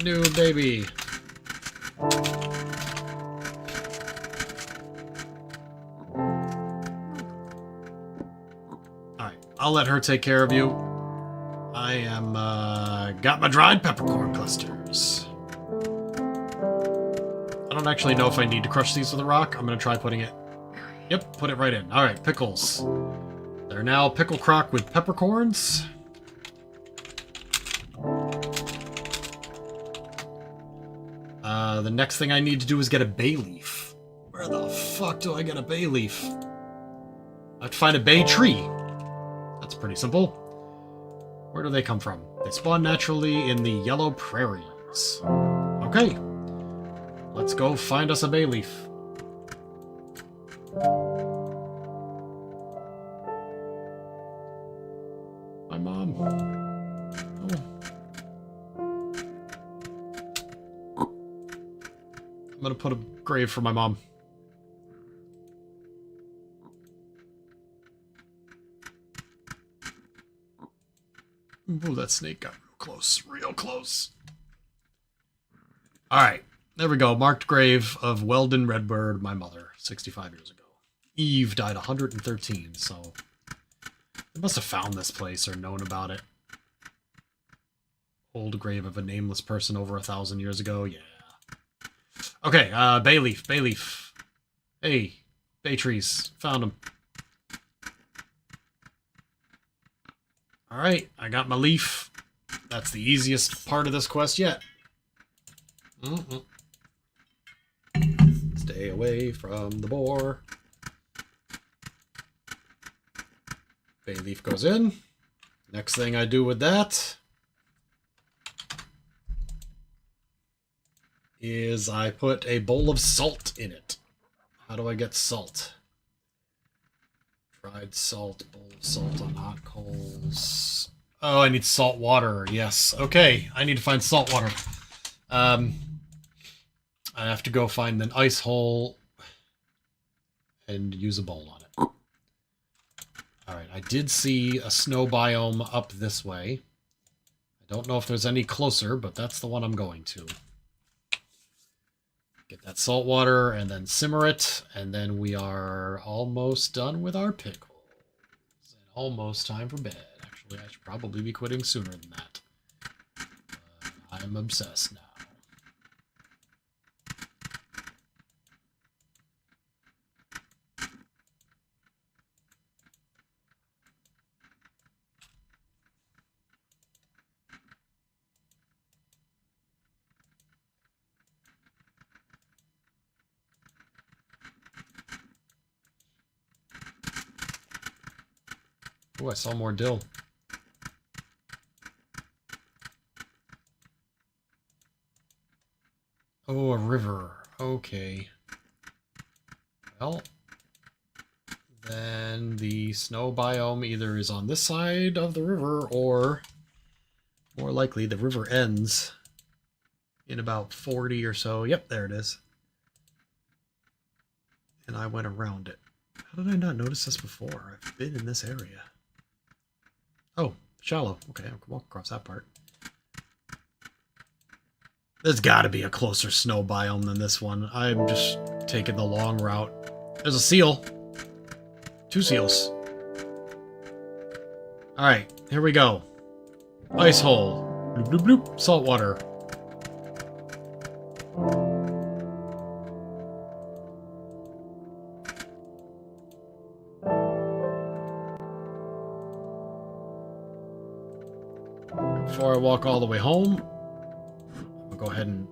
New baby. Alright, I'll let her take care of you. I am, got my dried peppercorn clusters. I don't actually know if I need to crush these with a rock. I'm gonna try putting it... Yep, put it right in. Alright, pickles. They're now pickle crock with peppercorns. The next thing I need to do is get a bay leaf. Where the fuck do I get a bay leaf? I have to find a bay tree. That's pretty simple. Where do they come from? They spawn naturally in the yellow prairies. Okay. Let's go find us a bay leaf. My mom. Oh. I'm gonna put a grave for my mom. Ooh, that snake got real close. Real close. Alright. There we go. Marked grave of Weldon Redbird, my mother, 65 years ago. Eve died 113, so... They must have found this place or known about it. Old grave of a nameless person over 1,000 years ago. Yeah. Okay, bay leaf, bay leaf. Hey, bay trees. Found them. Alright, I got my leaf. That's the easiest part of this quest yet. Mm-mm. Stay away from the boar. Bay leaf goes in. Next thing I do with that is I put a bowl of salt in it. How do I get salt? Dried salt, bowl of salt on hot coals. Oh, I need salt water. Yes. Okay, I need to find salt water. I have to go find an ice hole and use a bowl on it. Alright, I did see a snow biome up this way. I don't know if there's any closer, but that's the one I'm going to. Get that salt water and then simmer it, and then we are almost done with our pickles. And almost time for bed. Actually, I should probably be quitting sooner than that. I'm obsessed now. Oh, I saw more dill. Oh, a river. Okay. Well, then the snow biome either is on this side of the river, or more likely the river ends in about 40 or so. Yep, there it is. And I went around it. How did I not notice this before? I've been in this area. Oh, shallow. Okay, I can walk across that part. There's got to be a closer snow biome than this one. I'm just taking the long route. There's a seal. 2 seals. Alright, here we go. Ice hole. Bloop, bloop, bloop. Salt water. Before I walk all the way home, I'll go ahead and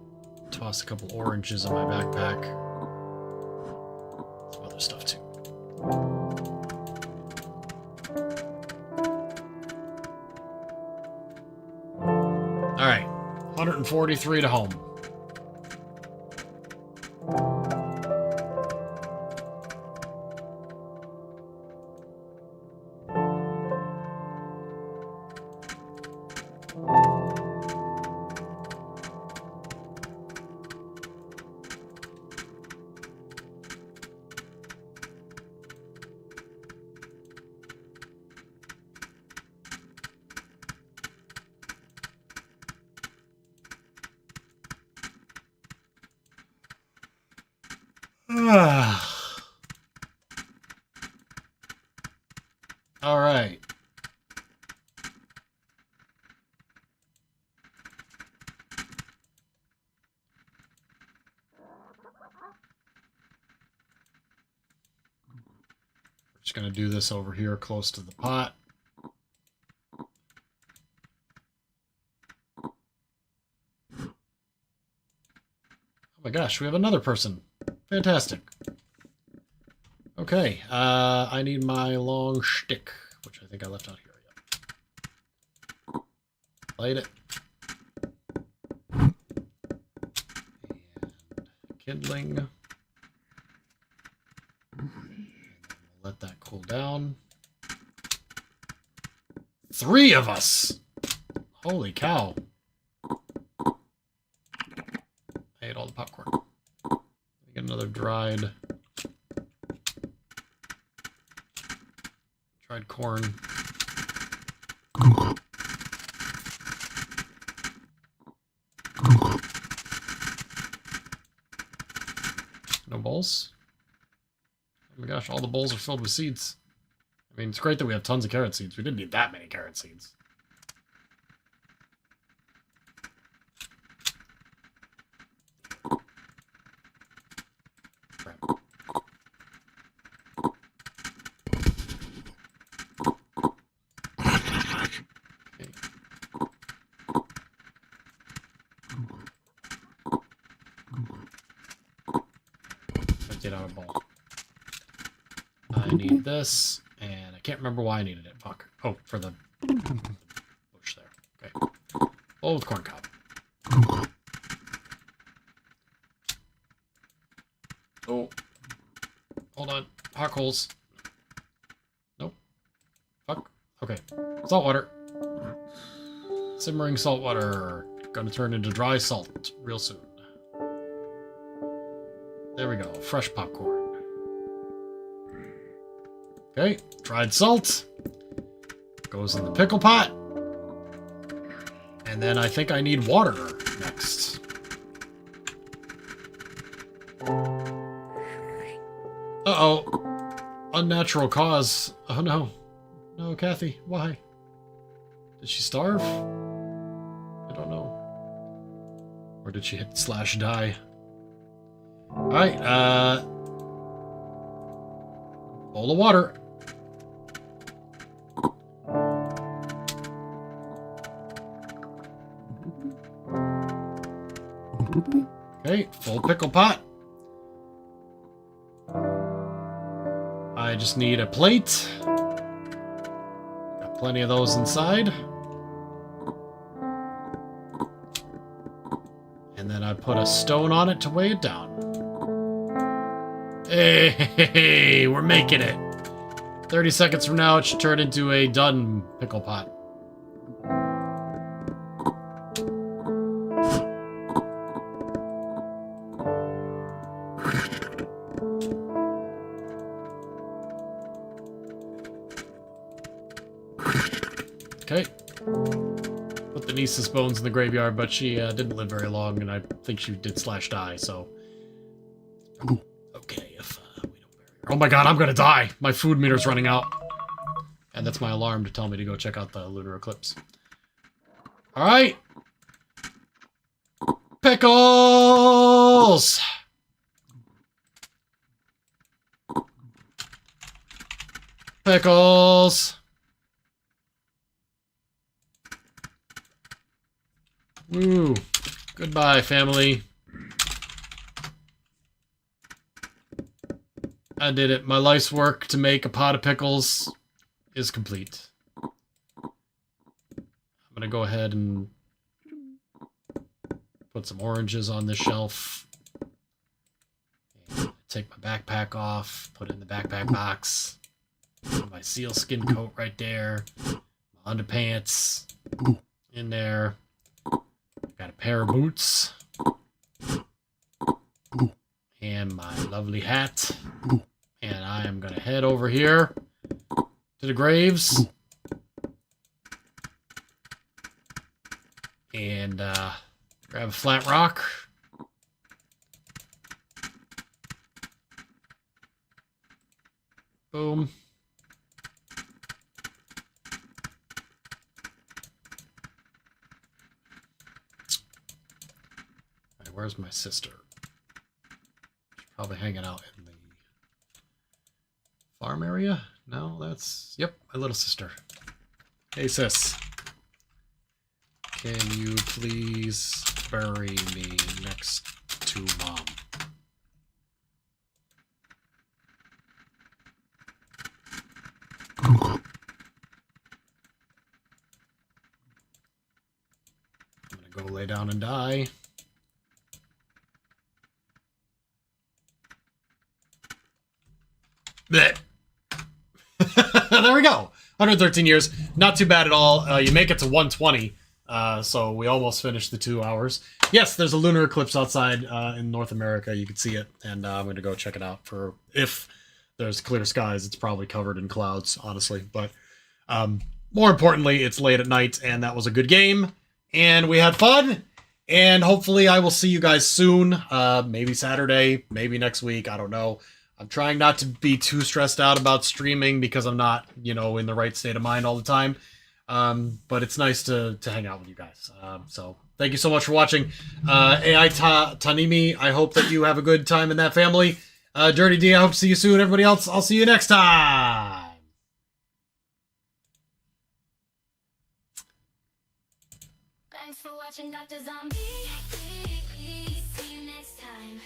toss a couple oranges in my backpack. Some other stuff too. Alright, 143 to home. All right. We're just going to do this over here close to the pot. Oh my gosh, we have another person. Fantastic. Okay, I need my long shtick, which I think I left out here. Yep. Light it. And kindling. And then we'll let that cool down. 3 of us! Holy cow. I ate all the popcorn. Let me get another dried corn. No bowls? Oh my gosh, all the bowls are filled with seeds. I mean, it's great that we have tons of carrot seeds. We didn't need that many carrot seeds. emptied out a bowl. I need this, and I can't remember why I needed it. Fuck. Oh, for the bush there. Okay. Bowl with corn cob. Oh. Hold on. Hot coals. Nope. Fuck. Okay. Salt water. Simmering salt water. Gonna turn into dry salt real soon. There we go. Fresh popcorn. Okay. Dried salt. Goes in the pickle pot. And then I think I need water next. Uh-oh. Unnatural cause. Oh no. No, Kathy. Why? Did she starve? I don't know. Or did she hit slash die? Alright, bowl of water. Okay, full pickle pot. I just need a plate. Got plenty of those inside. And then I put a stone on it to weigh it down. Hey, we're making it. 30 seconds from now, it should turn into a done pickle pot. Okay. Put the niece's bones in the graveyard, but she didn't live very long, and I think she did slash die, so... Okay, if we don't bury her... Oh my god, I'm gonna die! My food meter's running out. And that's my alarm to tell me to go check out the lunar eclipse. Alright! Pickles! Pickles! Woo. Goodbye, family. I did it. My life's work to make a pot of pickles is complete. I'm gonna go ahead and put some oranges on this shelf. And take my backpack off, put it in the backpack box. Put my sealskin coat right there. My underpants in there. Got a pair of boots. And my lovely hat. And I am going to head over here to the graves. And grab a flat rock. Boom. Where's my sister? She's probably hanging out in the farm area. No, that's... Yep, my little sister. Hey, sis. Can you please bury me next to Mom? I'm gonna go lay down and die. There we go. 113 years. Not too bad at all. You make it to 120. So we almost finished the 2 hours. Yes, there's a lunar eclipse outside in North America. You can see it. And I'm going to go check it out for if there's clear skies. It's probably covered in clouds, honestly. But more importantly, it's late at night. And that was a good game. And we had fun. And hopefully I will see you guys soon. Maybe Saturday. Maybe next week. I don't know. I'm trying not to be too stressed out about streaming because I'm not, you know, in the right state of mind all the time. But it's nice to hang out with you guys. So thank you so much for watching. AI Tanimi, I hope that you have a good time in that family. Dirty D, I hope to see you soon. Everybody else, I'll see you next time. Thanks for watching Doctrzombie. See you next time.